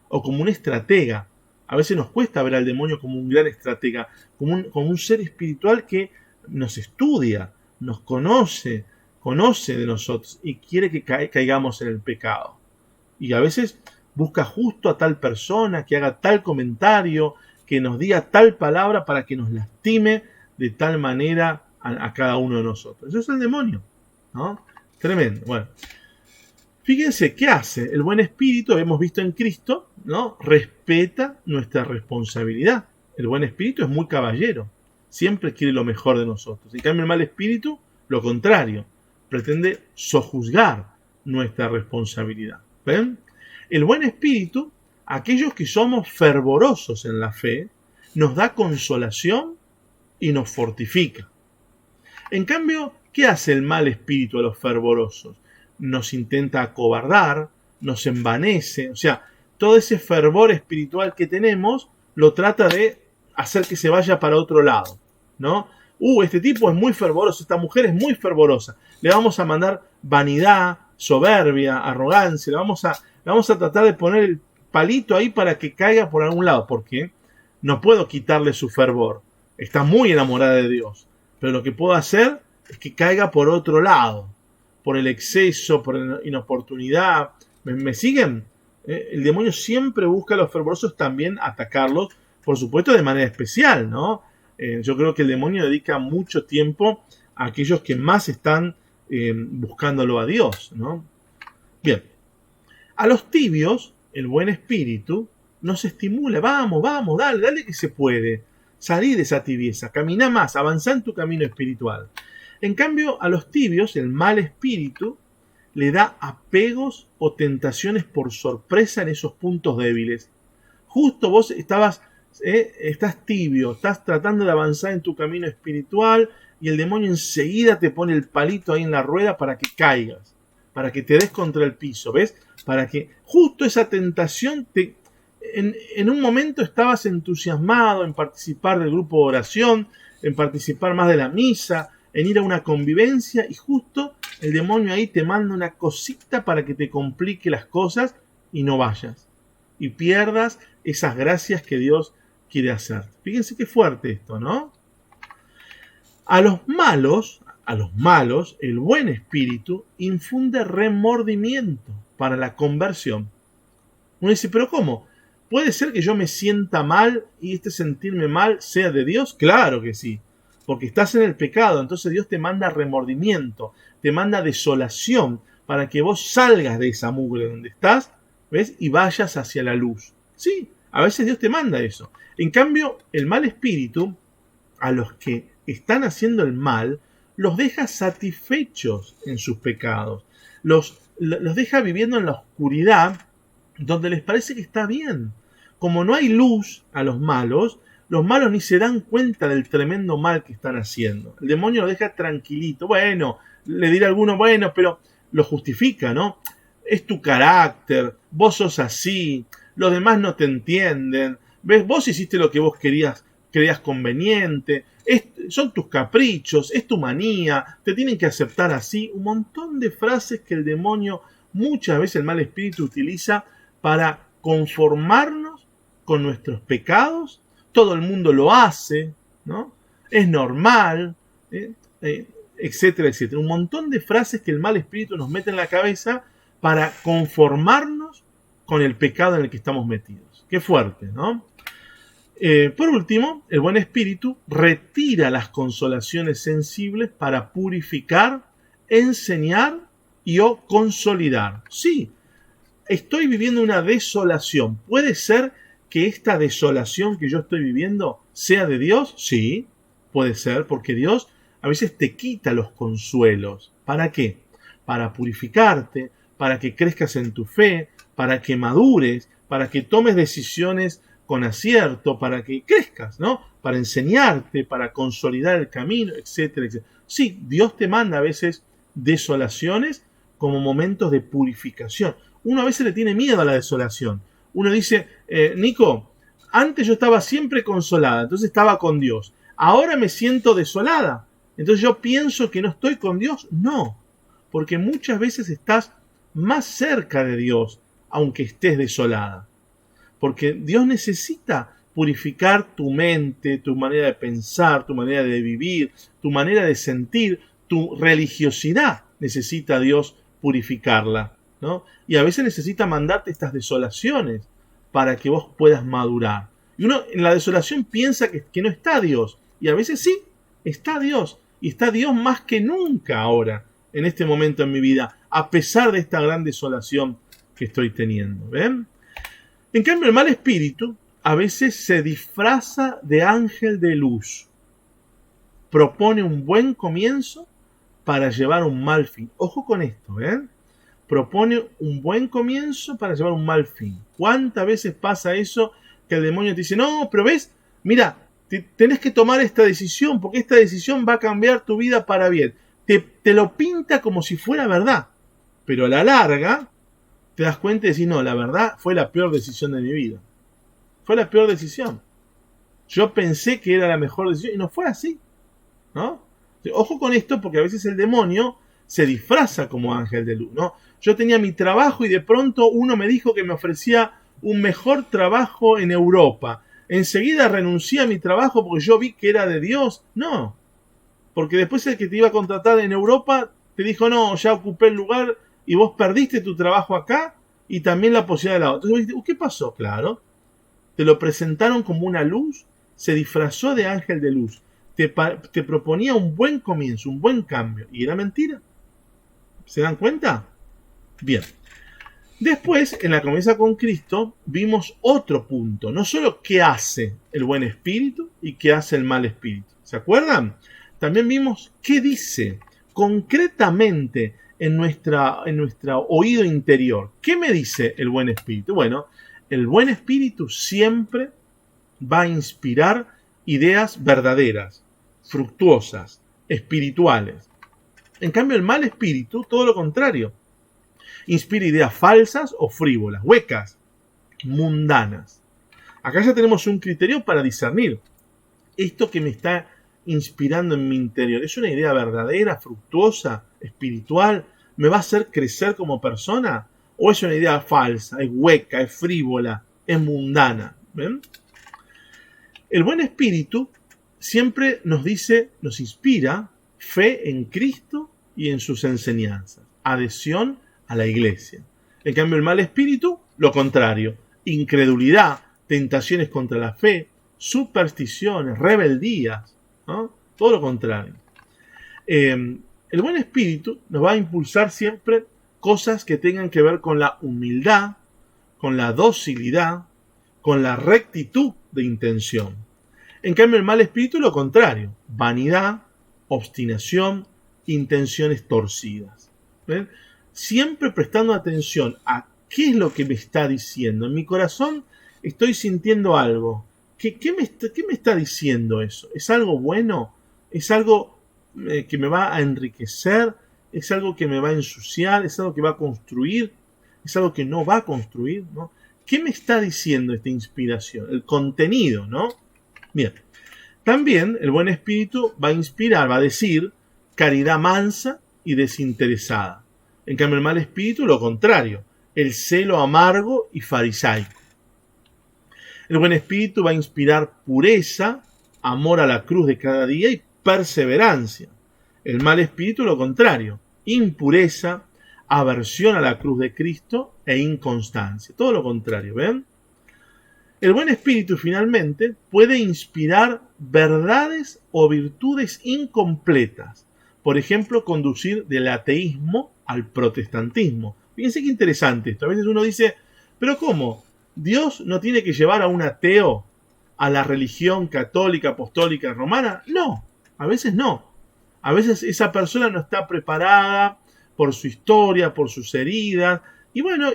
O como un estratega. A veces nos cuesta ver al demonio como un gran estratega, como un ser espiritual que nos estudia, nos conoce de nosotros y quiere que caigamos en el pecado. Y a veces busca justo a tal persona que haga tal comentario, que nos diga tal palabra para que nos lastime de tal manera a cada uno de nosotros. Eso es el demonio, ¿no? Tremendo. Bueno, fíjense qué hace el buen espíritu, hemos visto en Cristo, ¿no? Respeta nuestra responsabilidad. El buen espíritu es muy caballero, siempre quiere lo mejor de nosotros. En cambio, el mal espíritu, lo contrario, pretende sojuzgar nuestra responsabilidad. ¿Ven? El buen espíritu, aquellos que somos fervorosos en la fe, nos da consolación y nos fortifica. En cambio, ¿qué hace el mal espíritu a los fervorosos? Nos intenta acobardar, nos envanece, o sea, todo ese fervor espiritual que tenemos lo trata de hacer que se vaya para otro lado, ¿no? Este tipo es muy fervoroso, esta mujer es muy fervorosa, le vamos a mandar vanidad, soberbia, arrogancia, le vamos a tratar de poner el palito ahí para que caiga por algún lado, porque no puedo quitarle su fervor, está muy enamorada de Dios, pero lo que puedo hacer es que caiga por otro lado, por el exceso, por la inoportunidad. ¿Me siguen? El demonio siempre busca a los fervorosos también atacarlos, por supuesto de manera especial, ¿no? Yo creo que el demonio dedica mucho tiempo a aquellos que más están buscándolo a Dios, ¿no? Bien, a los tibios, el buen espíritu nos estimula, vamos, dale que se puede, salí de esa tibieza, camina más, avanza en tu camino espiritual. En cambio, a los tibios, el mal espíritu le da apegos o tentaciones por sorpresa en esos puntos débiles. Justo vos estás tibio, estás tratando de avanzar en tu camino espiritual y el demonio enseguida te pone el palito ahí en la rueda para que caigas, para que te des contra el piso, ¿ves? Para que justo esa tentación en un momento estabas entusiasmado en participar del grupo de oración, en participar más de la misa, en ir a una convivencia y justo el demonio ahí te manda una cosita para que te complique las cosas y no vayas y pierdas esas gracias que Dios quiere hacer. Fíjense qué fuerte esto, ¿no? A los malos, el buen espíritu infunde remordimiento para la conversión. Uno dice, ¿pero cómo? ¿Puede ser que yo me sienta mal y este sentirme mal sea de Dios? Claro que sí. Porque estás en el pecado, entonces Dios te manda remordimiento, te manda desolación para que vos salgas de esa mugre donde estás, ¿ves? Y vayas hacia la luz. Sí, a veces Dios te manda eso. En cambio, el mal espíritu, a los que están haciendo el mal, los deja satisfechos en sus pecados. Los deja viviendo en la oscuridad, donde les parece que está bien. Como no hay luz a los malos ni se dan cuenta del tremendo mal que están haciendo. El demonio lo deja tranquilito. Bueno, le dirá a alguno, bueno, pero lo justifica, ¿no? Es tu carácter, vos sos así, los demás no te entienden, ¿ves? Vos hiciste lo que vos creías conveniente, son tus caprichos, es tu manía, te tienen que aceptar así. Un montón de frases que el demonio, muchas veces el mal espíritu utiliza para conformarnos con nuestros pecados. Todo el mundo lo hace, ¿no? Es normal, etcétera, etcétera. Un montón de frases que el mal espíritu nos mete en la cabeza para conformarnos con el pecado en el que estamos metidos. Qué fuerte, ¿no? Por último, el buen espíritu retira las consolaciones sensibles para purificar, enseñar y o consolidar. Sí, estoy viviendo una desolación. ¿Puede ser que esta desolación que yo estoy viviendo sea de Dios? Sí, puede ser, porque Dios a veces te quita los consuelos. ¿Para qué? Para purificarte, para que crezcas en tu fe, para que madures, para que tomes decisiones con acierto, para que crezcas, ¿no? Para enseñarte, para consolidar el camino, etcétera, etcétera. Sí, Dios te manda a veces desolaciones como momentos de purificación. Uno a veces le tiene miedo a la desolación. Uno dice, Nico, antes yo estaba siempre consolada, entonces estaba con Dios. Ahora me siento desolada. Entonces yo pienso que no estoy con Dios. No, porque muchas veces estás más cerca de Dios, aunque estés desolada. Porque Dios necesita purificar tu mente, tu manera de pensar, tu manera de vivir, tu manera de sentir, tu religiosidad necesita Dios purificarla, ¿no? Y a veces necesita mandarte estas desolaciones para que vos puedas madurar. Y uno en la desolación piensa que no está Dios. Y a veces sí, está Dios. Y está Dios más que nunca ahora, en este momento en mi vida, a pesar de esta gran desolación que estoy teniendo. ¿Ven? En cambio, el mal espíritu a veces se disfraza de ángel de luz. Propone un buen comienzo para llevar un mal fin. Ojo con esto, ¿ven? Propone un buen comienzo para llevar un mal fin. ¿Cuántas veces pasa eso que el demonio te dice, no, pero ves, mira, tenés que tomar esta decisión porque esta decisión va a cambiar tu vida para bien? Te lo pinta como si fuera verdad, pero a la larga te das cuenta y decís, no, la verdad fue la peor decisión de mi vida. Fue la peor decisión. Yo pensé que era la mejor decisión y no fue así, ¿no? Ojo con esto porque a veces el demonio se disfraza como ángel de luz, ¿no? Yo tenía mi trabajo y de pronto uno me dijo que me ofrecía un mejor trabajo en Europa. Enseguida renuncié a mi trabajo porque yo vi que era de Dios. No, porque después el que te iba a contratar en Europa te dijo, no, ya ocupé el lugar y vos perdiste tu trabajo acá y también la posibilidad de la otra. Entonces vos dijiste, ¿qué pasó? Claro, te lo presentaron como una luz, se disfrazó de ángel de luz. Te proponía un buen comienzo, un buen cambio. Y era mentira. ¿Se dan cuenta? Bien. Después, en la conversa con Cristo, vimos otro punto. No solo qué hace el buen espíritu y qué hace el mal espíritu. ¿Se acuerdan? También vimos qué dice concretamente en nuestro oído interior. ¿Qué me dice el buen espíritu? Bueno, el buen espíritu siempre va a inspirar ideas verdaderas, fructuosas, espirituales. En cambio, el mal espíritu, todo lo contrario, inspira ideas falsas o frívolas, huecas, mundanas. Acá ya tenemos un criterio para discernir. Esto que me está inspirando en mi interior, ¿es una idea verdadera, fructuosa, espiritual? ¿Me va a hacer crecer como persona? ¿O es una idea falsa, es hueca, es frívola, es mundana? ¿Ven? El buen espíritu siempre nos dice, nos inspira fe en Cristo y en sus enseñanzas, adhesión a la iglesia. En cambio, el mal espíritu, lo contrario, incredulidad, tentaciones contra la fe, supersticiones, rebeldías, ¿no? Todo lo contrario. El buen espíritu nos va a impulsar siempre cosas que tengan que ver con la humildad, con la docilidad, con la rectitud de intención. En cambio, el mal espíritu, lo contrario, vanidad, obstinación, intenciones torcidas. ¿Ven? Siempre prestando atención a qué es lo que me está diciendo. En mi corazón estoy sintiendo algo. ¿Qué me está diciendo eso? ¿Es algo bueno? ¿Es algo que me va a enriquecer? ¿Es algo que me va a ensuciar? ¿Es algo que va a construir? ¿Es algo que no va a construir? ¿No? ¿Qué me está diciendo esta inspiración? El contenido, ¿no? Bien. También el buen espíritu va a inspirar, va a decir caridad mansa y desinteresada. En cambio, el mal espíritu, lo contrario, el celo amargo y farisaico. El buen espíritu va a inspirar pureza, amor a la cruz de cada día y perseverancia. El mal espíritu, lo contrario, impureza, aversión a la cruz de Cristo e inconstancia. Todo lo contrario, ¿ven? El buen espíritu, finalmente, puede inspirar verdades o virtudes incompletas. Por ejemplo, conducir del ateísmo al protestantismo. Fíjense qué interesante esto. A veces uno dice, ¿pero cómo? ¿Dios no tiene que llevar a un ateo a la religión católica, apostólica, romana? No, a veces no. A veces esa persona no está preparada por su historia, por sus heridas. Y bueno,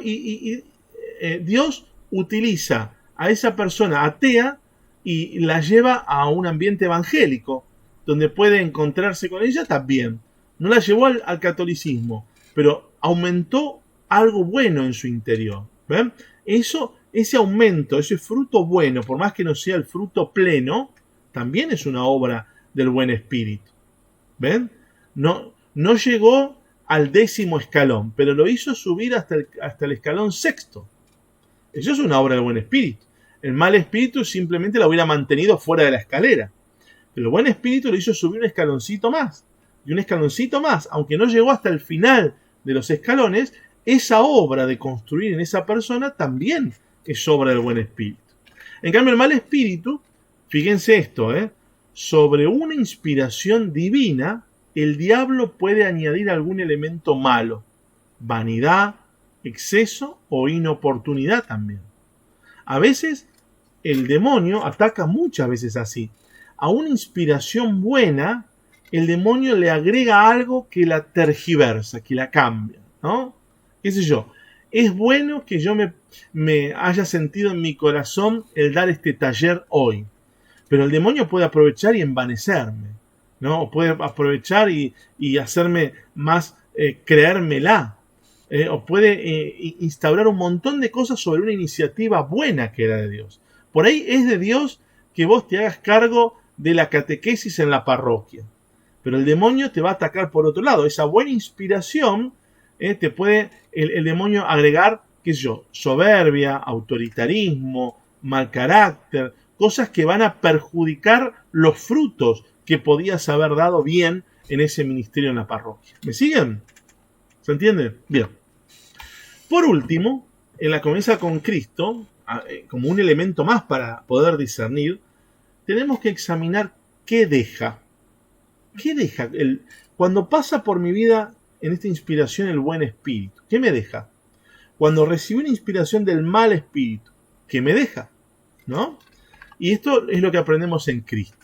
Dios utiliza a esa persona atea y la lleva a un ambiente evangélico, donde puede encontrarse con ella también. No la llevó al catolicismo, pero aumentó algo bueno en su interior. ¿Ven? Ese aumento, ese fruto bueno, por más que no sea el fruto pleno, también es una obra del buen espíritu. ¿Ven? No llegó al 10º escalón, pero lo hizo subir hasta el escalón 6º. Eso es una obra del buen espíritu. El mal espíritu simplemente la hubiera mantenido fuera de la escalera. Pero el buen espíritu lo hizo subir un escaloncito más. Y un escaloncito más, aunque no llegó hasta el final de los escalones, esa obra de construir en esa persona también es obra del buen espíritu. En cambio, el mal espíritu, fíjense esto, sobre una inspiración divina, el diablo puede añadir algún elemento malo, vanidad, exceso o inoportunidad también. A veces el demonio ataca muchas veces así. A una inspiración buena, el demonio le agrega algo que la tergiversa, que la cambia, ¿no? ¿Qué sé yo? Es bueno que yo me haya sentido en mi corazón el dar este taller hoy, pero el demonio puede aprovechar y envanecerme, ¿no? Puede aprovechar y hacerme más creérmela, o puede instaurar un montón de cosas sobre una iniciativa buena que era de Dios. Por ahí es de Dios que vos te hagas cargo de la catequesis en la parroquia, pero el demonio te va a atacar por otro lado. Esa buena inspiración te puede el demonio agregar, qué sé yo, soberbia, autoritarismo, mal carácter, cosas que van a perjudicar los frutos que podías haber dado bien en ese ministerio en la parroquia. ¿Me siguen? ¿Se entiende? Bien. Por último, en la convivencia con Cristo, como un elemento más para poder discernir, tenemos que examinar qué deja. ¿Qué deja? Cuando pasa por mi vida en esta inspiración el buen espíritu, ¿qué me deja? Cuando recibí una inspiración del mal espíritu, ¿qué me deja? ¿No? Y esto es lo que aprendemos en Cristo.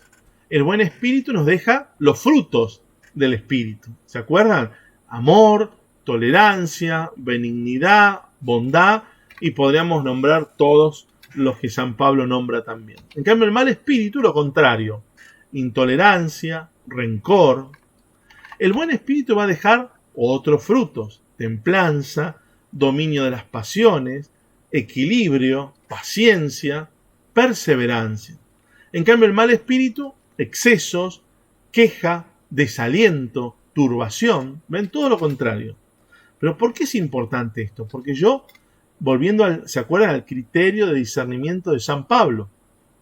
El buen espíritu nos deja los frutos del espíritu. ¿Se acuerdan? Amor, tolerancia, benignidad, bondad, y podríamos nombrar todos los que San Pablo nombra también. En cambio, el mal espíritu, lo contrario: intolerancia, rencor. El buen espíritu va a dejar otros frutos: templanza, dominio de las pasiones, equilibrio, paciencia, perseverancia. En cambio, el mal espíritu, excesos, queja, desaliento, turbación. ¿Ven? Todo lo contrario. ¿Pero por qué es importante esto? Porque ¿se acuerdan al criterio de discernimiento de San Pablo?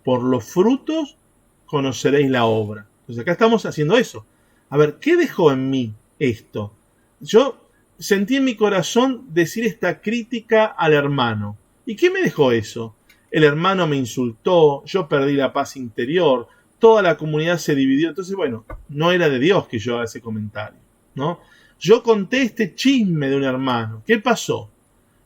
Por los frutos conoceréis la obra. Entonces acá estamos haciendo eso. A ver, ¿qué dejó en mí esto? Yo sentí en mi corazón decir esta crítica al hermano. ¿Y qué me dejó eso? El hermano me insultó, yo perdí la paz interior, toda la comunidad se dividió. Entonces, bueno, no era de Dios que yo haga ese comentario, ¿no? Yo conté este chisme de un hermano. ¿Qué pasó?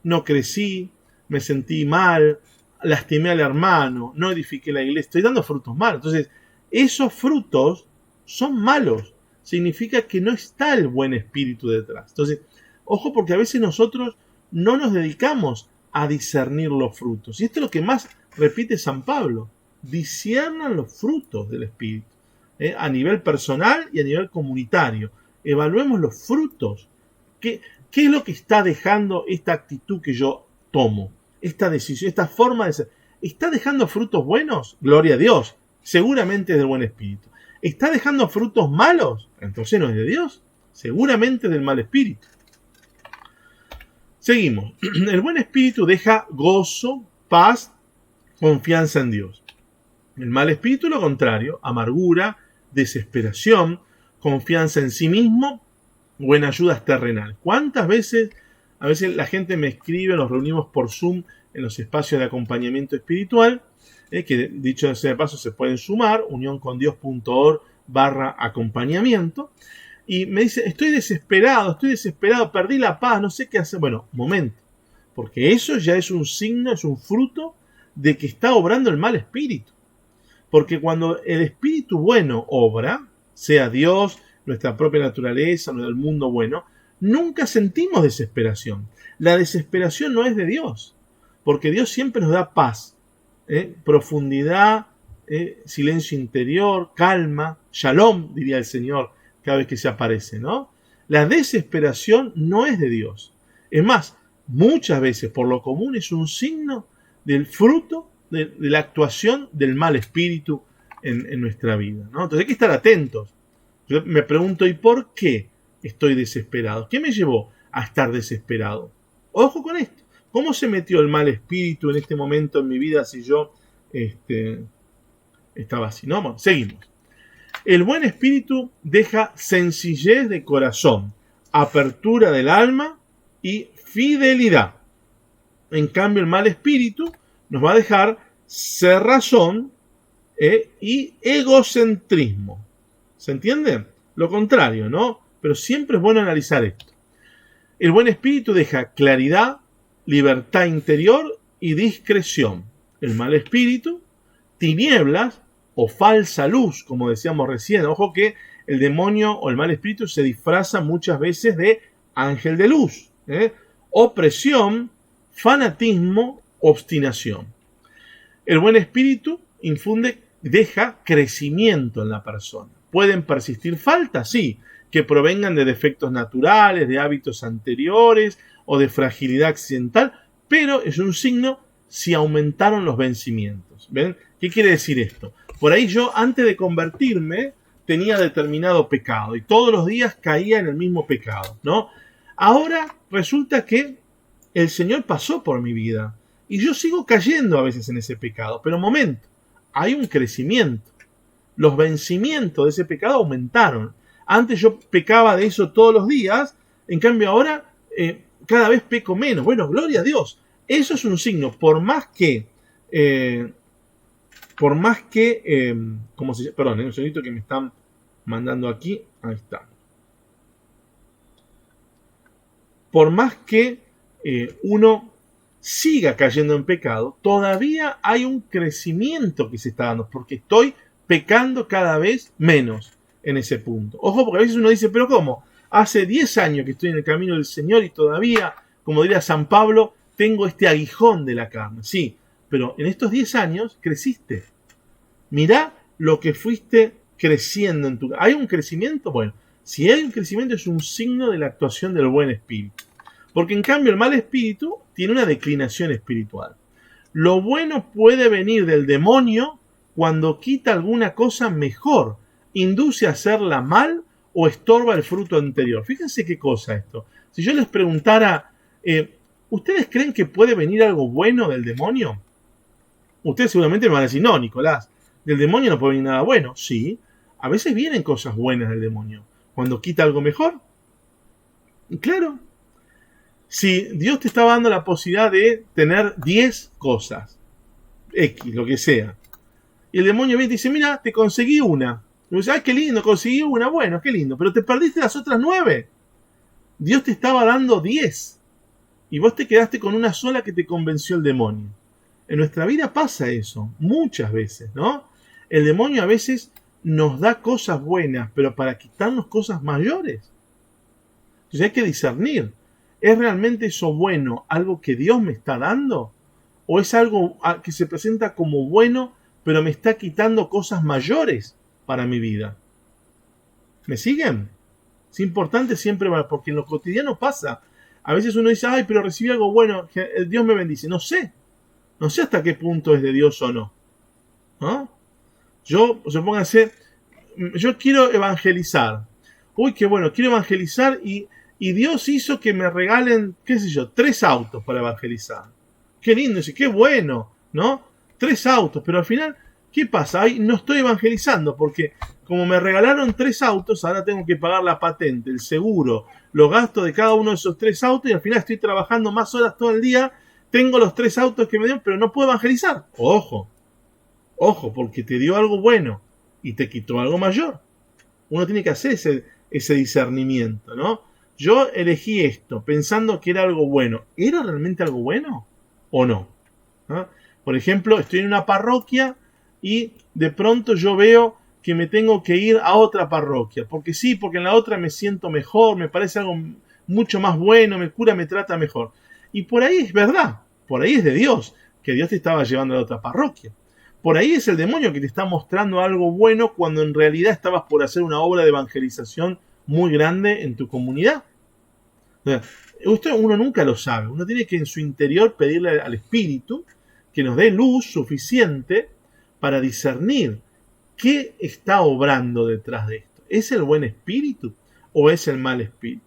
No crecí, me sentí mal, lastimé al hermano, no edifiqué la iglesia. Estoy dando frutos malos. Entonces, esos frutos son malos. Significa que no está el buen espíritu detrás. Entonces, ojo, porque a veces nosotros no nos dedicamos a discernir los frutos. Y esto es lo que más repite San Pablo. Disciernan los frutos del espíritu, a nivel personal y a nivel comunitario. Evaluemos los frutos. ¿Qué es lo que está dejando esta actitud que yo tomo? Esta decisión, esta forma de ser. ¿Está dejando frutos buenos? Gloria a Dios. Seguramente es del buen espíritu. ¿Está dejando frutos malos? Entonces no es de Dios. Seguramente es del mal espíritu. Seguimos. El buen espíritu deja gozo, paz, confianza en Dios. El mal espíritu, lo contrario: amargura, desesperación, confianza en sí mismo o en ayudas terrenales. ¿Cuántas veces? A veces la gente me escribe, nos reunimos por Zoom en los espacios de acompañamiento espiritual, que dicho sea de paso se pueden sumar, unioncondios.org/acompañamiento, y me dice: estoy desesperado, perdí la paz, no sé qué hacer. Bueno, momento, porque eso ya es un signo, es un fruto de que está obrando el mal espíritu. Porque cuando el espíritu bueno obra, sea Dios, nuestra propia naturaleza, el mundo bueno, nunca sentimos desesperación. La desesperación no es de Dios, porque Dios siempre nos da paz, profundidad, silencio interior, calma, shalom, diría el Señor cada vez que se aparece, ¿no? La desesperación no es de Dios. Es más, muchas veces, por lo común, es un signo del fruto de la actuación del mal espíritu en nuestra vida, ¿no? Entonces hay que estar atentos. Yo me pregunto, ¿y por qué estoy desesperado? ¿Qué me llevó a estar desesperado? Ojo con esto. ¿Cómo se metió el mal espíritu en este momento en mi vida si yo estaba así? ¿No? Bueno, seguimos. El buen espíritu deja sencillez de corazón, apertura del alma y fidelidad. En cambio, el mal espíritu nos va a dejar cerrazón y egocentrismo. ¿Se entiende? Lo contrario, ¿no? Pero siempre es bueno analizar esto. El buen espíritu deja claridad, libertad interior y discreción. El mal espíritu, tinieblas o falsa luz, como decíamos recién. Ojo que el demonio o el mal espíritu se disfraza muchas veces de ángel de luz. Opresión, fanatismo, obstinación. El buen espíritu deja crecimiento en la persona. ¿Pueden persistir faltas? Sí, que provengan de defectos naturales, de hábitos anteriores o de fragilidad accidental, pero es un signo si aumentaron los vencimientos. ¿Ven? ¿Qué quiere decir esto? Por ahí yo, antes de convertirme, tenía determinado pecado y todos los días caía en el mismo pecado, ¿no? Ahora resulta que el Señor pasó por mi vida y yo sigo cayendo a veces en ese pecado, pero momento, hay un crecimiento. Los vencimientos de ese pecado aumentaron. Antes yo pecaba de eso todos los días, en cambio ahora cada vez peco menos. Bueno, gloria a Dios. Eso es un signo, por más que, perdón, un segundito que me están mandando aquí, ahí está. Por más que uno siga cayendo en pecado, todavía hay un crecimiento que se está dando, porque estoy pecando cada vez menos en ese punto. Ojo, porque a veces uno dice, pero ¿cómo? Hace 10 años que estoy en el camino del Señor y todavía, como diría San Pablo, tengo este aguijón de la carne. Sí, pero en estos 10 años creciste. Mirá lo que fuiste creciendo en tu... ¿Hay un crecimiento? Bueno, si hay un crecimiento es un signo de la actuación del buen espíritu. Porque en cambio el mal espíritu tiene una declinación espiritual. Lo bueno puede venir del demonio cuando quita alguna cosa mejor, induce a hacerla mal o estorba el fruto anterior. Fíjense qué cosa esto. Si yo les preguntara, ¿ustedes creen que puede venir algo bueno del demonio? Ustedes seguramente me van a decir, no, Nicolás, del demonio no puede venir nada bueno. Sí, a veces vienen cosas buenas del demonio. Cuando quita algo mejor. Y claro, si Dios te estaba dando la posibilidad de tener 10 cosas, X, lo que sea, y el demonio viene y te dice, mira, te conseguí una. Y vos dices, ay, qué lindo, conseguí una, bueno, qué lindo, pero te perdiste las otras 9. Dios te estaba dando 10. Y vos te quedaste con una sola que te convenció el demonio. En nuestra vida pasa eso, muchas veces, ¿no? El demonio a veces nos da cosas buenas, pero para quitarnos cosas mayores. Entonces hay que discernir. ¿Es realmente eso bueno algo que Dios me está dando? ¿O es algo que se presenta como bueno, pero me está quitando cosas mayores para mi vida? ¿Me siguen? Es importante siempre, porque en lo cotidiano pasa. A veces uno dice, ay, pero recibí algo bueno, Dios me bendice. No sé hasta qué punto es de Dios o no. ¿No? Yo quiero evangelizar. Uy, qué bueno, quiero evangelizar y Dios hizo que me regalen, qué sé yo, 3 autos para evangelizar. Qué lindo, qué bueno, ¿no? 3 autos, pero al final, ¿qué pasa? Ahí no estoy evangelizando porque como me regalaron 3 autos, ahora tengo que pagar la patente, el seguro, los gastos de cada uno de esos 3 autos y al final estoy trabajando más horas todo el día, tengo los 3 autos que me dieron, pero no puedo evangelizar. Ojo, porque te dio algo bueno y te quitó algo mayor. Uno tiene que hacer ese discernimiento, ¿no? Yo elegí esto pensando que era algo bueno. ¿Era realmente algo bueno o no? ¿Ah? Por ejemplo, estoy en una parroquia y de pronto yo veo que me tengo que ir a otra parroquia. Porque sí, porque en la otra me siento mejor, me parece algo mucho más bueno, me cura, me trata mejor. Y por ahí es verdad, por ahí es de Dios, que Dios te estaba llevando a otra parroquia. Por ahí es el demonio que te está mostrando algo bueno cuando en realidad estabas por hacer una obra de evangelización muy grande en tu comunidad. Uno nunca lo sabe. Uno tiene que en su interior pedirle al Espíritu que nos dé luz suficiente para discernir qué está obrando detrás de esto. ¿Es el buen espíritu o es el mal espíritu?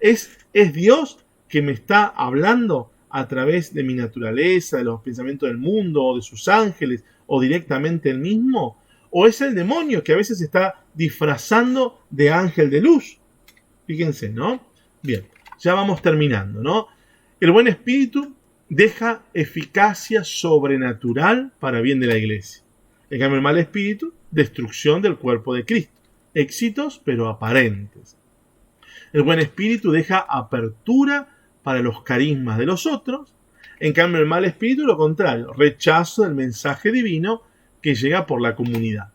¿Es Dios que me está hablando a través de mi naturaleza, de los pensamientos del mundo, o de sus ángeles, o directamente el mismo? ¿O es el demonio que a veces está disfrazando de ángel de luz? Fíjense, ¿no? Bien, ya vamos terminando, ¿no? El buen espíritu deja eficacia sobrenatural para bien de la iglesia. En cambio, el mal espíritu, destrucción del cuerpo de Cristo. Éxitos, pero aparentes. El buen espíritu deja apertura para los carismas de los otros. En cambio, el mal espíritu, lo contrario, rechazo del mensaje divino que llega por la comunidad.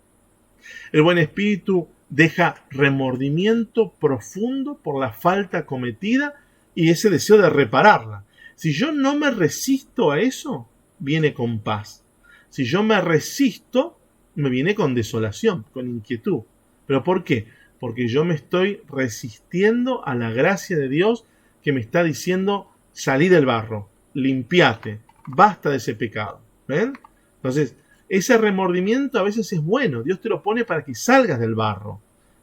El buen espíritu deja remordimiento profundo por la falta cometida y ese deseo de repararla. Si yo no me resisto a eso, viene con paz. Si yo me resisto, me viene con desolación, con inquietud. ¿Pero por qué? Porque yo me estoy resistiendo a la gracia de Dios que me está diciendo: salí del barro, limpiate, basta de ese pecado. ¿Ven? Entonces, ese remordimiento a veces es bueno. Dios te lo pone para que salgas del barro.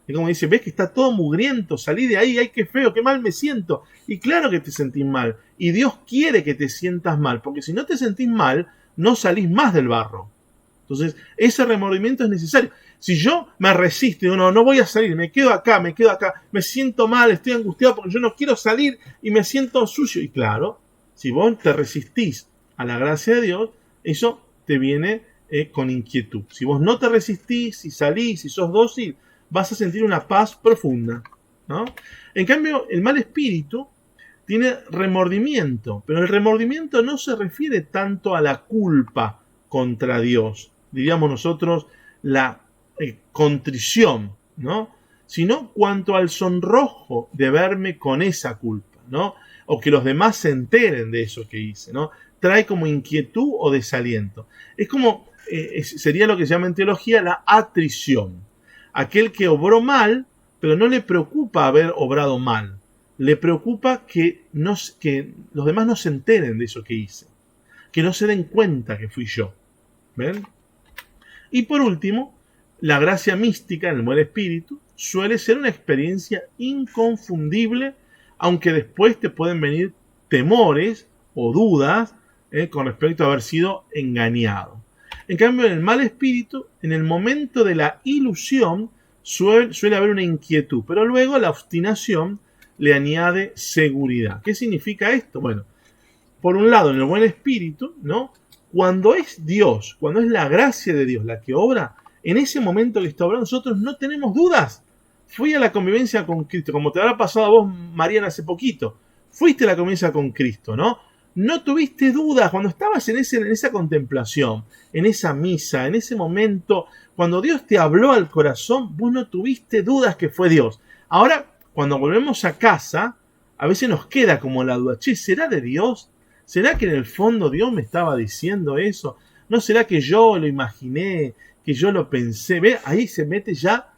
Es como dice: ves que está todo mugriento, salí de ahí, ay, qué feo, qué mal me siento. Y claro que te sentís mal. Y Dios quiere que te sientas mal, porque si no te sentís mal, no salís más del barro. Entonces, ese remordimiento es necesario. Si yo me resisto y digo: no voy a salir, me quedo acá, me siento mal, estoy angustiado porque yo no quiero salir y me siento sucio. Y claro, si vos te resistís a la gracia de Dios, eso te viene con inquietud. Si vos no te resistís, si salís, si sos dócil, vas a sentir una paz profunda, ¿no? En cambio, el mal espíritu tiene remordimiento, pero el remordimiento no se refiere tanto a la culpa contra Dios, diríamos nosotros la contrición, ¿no? Sino cuanto al sonrojo de verme con esa culpa, ¿no? O que los demás se enteren de eso que hice, ¿no? Trae como inquietud o desaliento. Es como, sería lo que se llama en teología la atrición. Aquel que obró mal, pero no le preocupa haber obrado mal. Le preocupa que los demás no se enteren de eso que hice. Que no se den cuenta que fui yo. ¿Ven? Y por último, la gracia mística en el buen espíritu suele ser una experiencia inconfundible, aunque después te pueden venir temores o dudas con respecto a haber sido engañado. En cambio, en el mal espíritu, en el momento de la ilusión, suele haber una inquietud, pero luego la obstinación le añade seguridad. ¿Qué significa esto? Bueno, por un lado, en el buen espíritu, ¿no? Cuando es Dios, cuando es la gracia de Dios la que obra, en ese momento que está obrando, nosotros no tenemos dudas. Fui a la convivencia con Cristo, como te habrá pasado a vos, Mariana, hace poquito. Fuiste a la convivencia con Cristo, ¿no? No tuviste dudas cuando estabas en esa contemplación, en esa misa, en ese momento, cuando Dios te habló al corazón, vos no tuviste dudas que fue Dios. Ahora, cuando volvemos a casa, a veces nos queda como la duda: che, ¿será de Dios? ¿Será que en el fondo Dios me estaba diciendo eso? ¿No será que yo lo imaginé, que yo lo pensé? ¿Ve? Ahí se mete ya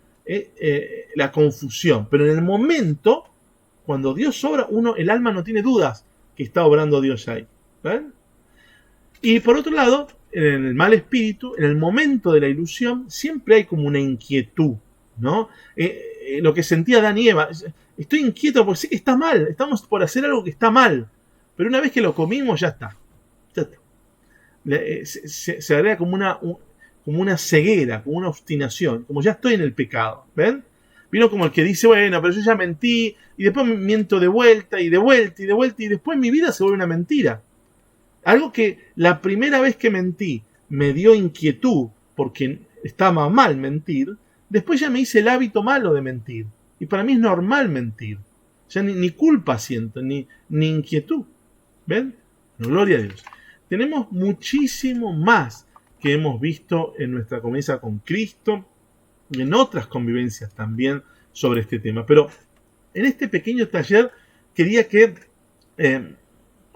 la confusión. Pero en el momento, cuando Dios obra, el alma no tiene dudas que está obrando Dios ahí. ¿Ven? Y por otro lado, en el mal espíritu, en el momento de la ilusión, siempre hay como una inquietud, ¿no? Lo que sentía Adán y Eva: estoy inquieto porque sé que está mal, estamos por hacer algo que está mal. Pero una vez que lo comimos, ya está. Se agrega como una ceguera, como una obstinación, como ya estoy en el pecado. ¿Ven? Vino como el que dice: bueno, pero yo ya mentí, y después miento de vuelta, y de vuelta, y de vuelta, y después mi vida se vuelve una mentira. Algo que la primera vez que mentí me dio inquietud, porque estaba mal mentir, después ya me hice el hábito malo de mentir. Y para mí es normal mentir. Ya ni culpa siento, ni inquietud. ¿Ven? Gloria a Dios. Tenemos muchísimo más que hemos visto en nuestra convivencia con Cristo y en otras convivencias también sobre este tema. Pero en este pequeño taller quería que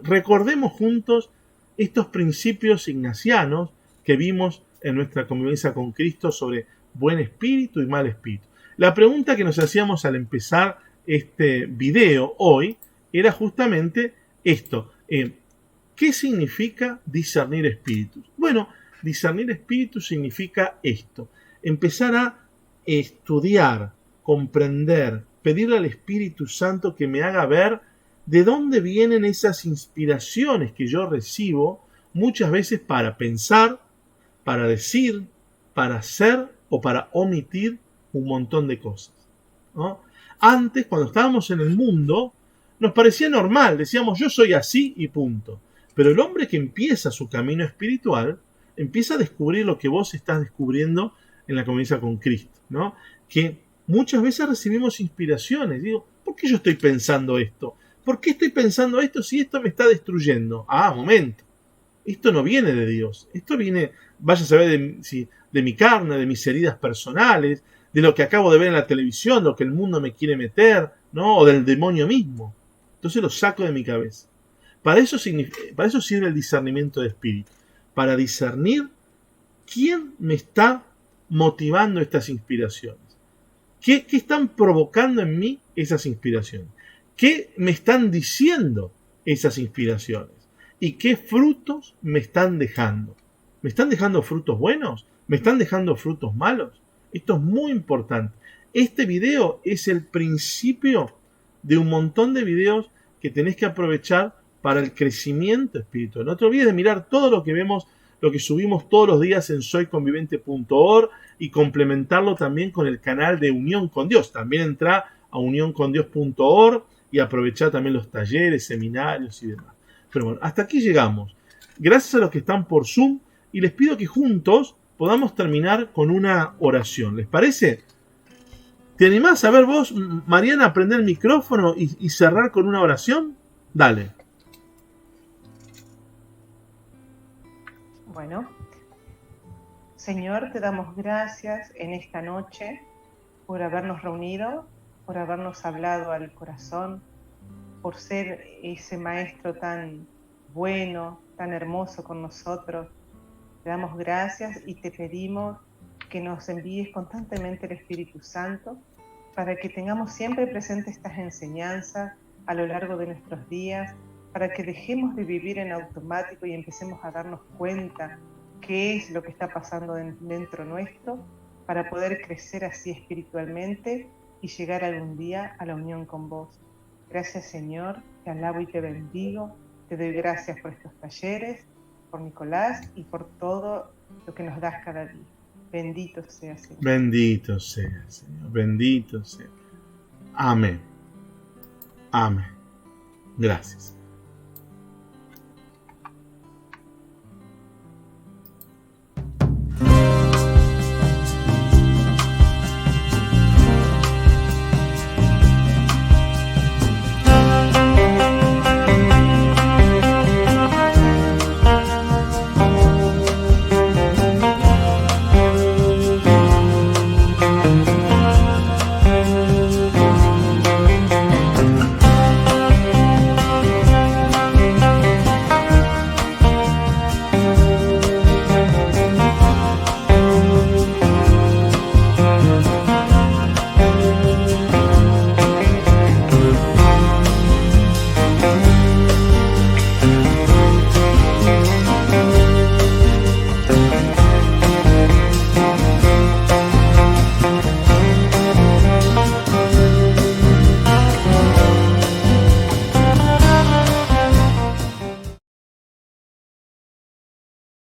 recordemos juntos estos principios ignacianos que vimos en nuestra convivencia con Cristo sobre buen espíritu y mal espíritu. La pregunta que nos hacíamos al empezar este video hoy era justamente esto: ¿qué significa discernir espíritus? Bueno, discernir espíritus significa esto: empezar a estudiar comprender, pedirle al Espíritu Santo que me haga ver de dónde vienen esas inspiraciones que yo recibo muchas veces para pensar, para decir, para hacer o para omitir un montón de cosas, ¿no? Antes, cuando estábamos en el mundo, nos parecía normal, decíamos yo soy así y punto. Pero el hombre que empieza su camino espiritual, empieza a descubrir lo que vos estás descubriendo en la convivencia con Cristo, ¿no? Que muchas veces recibimos inspiraciones. Digo, ¿por qué yo estoy pensando esto? ¿Por qué estoy pensando esto si esto me está destruyendo? Ah, momento. Esto no viene de Dios. Esto viene, vaya a saber, de mi carne, de mis heridas personales, de lo que acabo de ver en la televisión, lo que el mundo me quiere meter, ¿no? O del demonio mismo. Entonces lo saco de mi cabeza. Para eso sirve el discernimiento de espíritu. Para discernir quién me está motivando estas inspiraciones. ¿Qué están provocando en mí esas inspiraciones? ¿Qué me están diciendo esas inspiraciones? ¿Y qué frutos me están dejando? ¿Me están dejando frutos buenos? ¿Me están dejando frutos malos? Esto es muy importante. Este video es el principio de un montón de videos que tenés que aprovechar para el crecimiento espiritual. No te olvides de mirar todo lo que vemos, lo que subimos todos los días en soyconvivente.org y complementarlo también con el canal de Unión con Dios. También entra a unioncondios.org y aprovechar también los talleres, seminarios y demás. Pero bueno, hasta aquí llegamos. Gracias a los que están por Zoom y les pido que juntos podamos terminar con una oración. ¿Les parece? ¿Te animás a ver vos, Mariana, a prender el micrófono y cerrar con una oración? Dale. Bueno, Señor, te damos gracias en esta noche por habernos reunido, por habernos hablado al corazón, por ser ese maestro tan bueno, tan hermoso con nosotros. Te damos gracias y te pedimos que nos envíes constantemente el Espíritu Santo para que tengamos siempre presentes estas enseñanzas a lo largo de nuestros días, para que dejemos de vivir en automático y empecemos a darnos cuenta qué es lo que está pasando dentro nuestro, para poder crecer así espiritualmente y llegar algún día a la unión con vos. Gracias, Señor, te alabo y te bendigo, te doy gracias por estos talleres, por Nicolás y por todo lo que nos das cada día. Bendito sea, Señor. Bendito sea, Señor. Bendito sea. Amén. Amén. Gracias.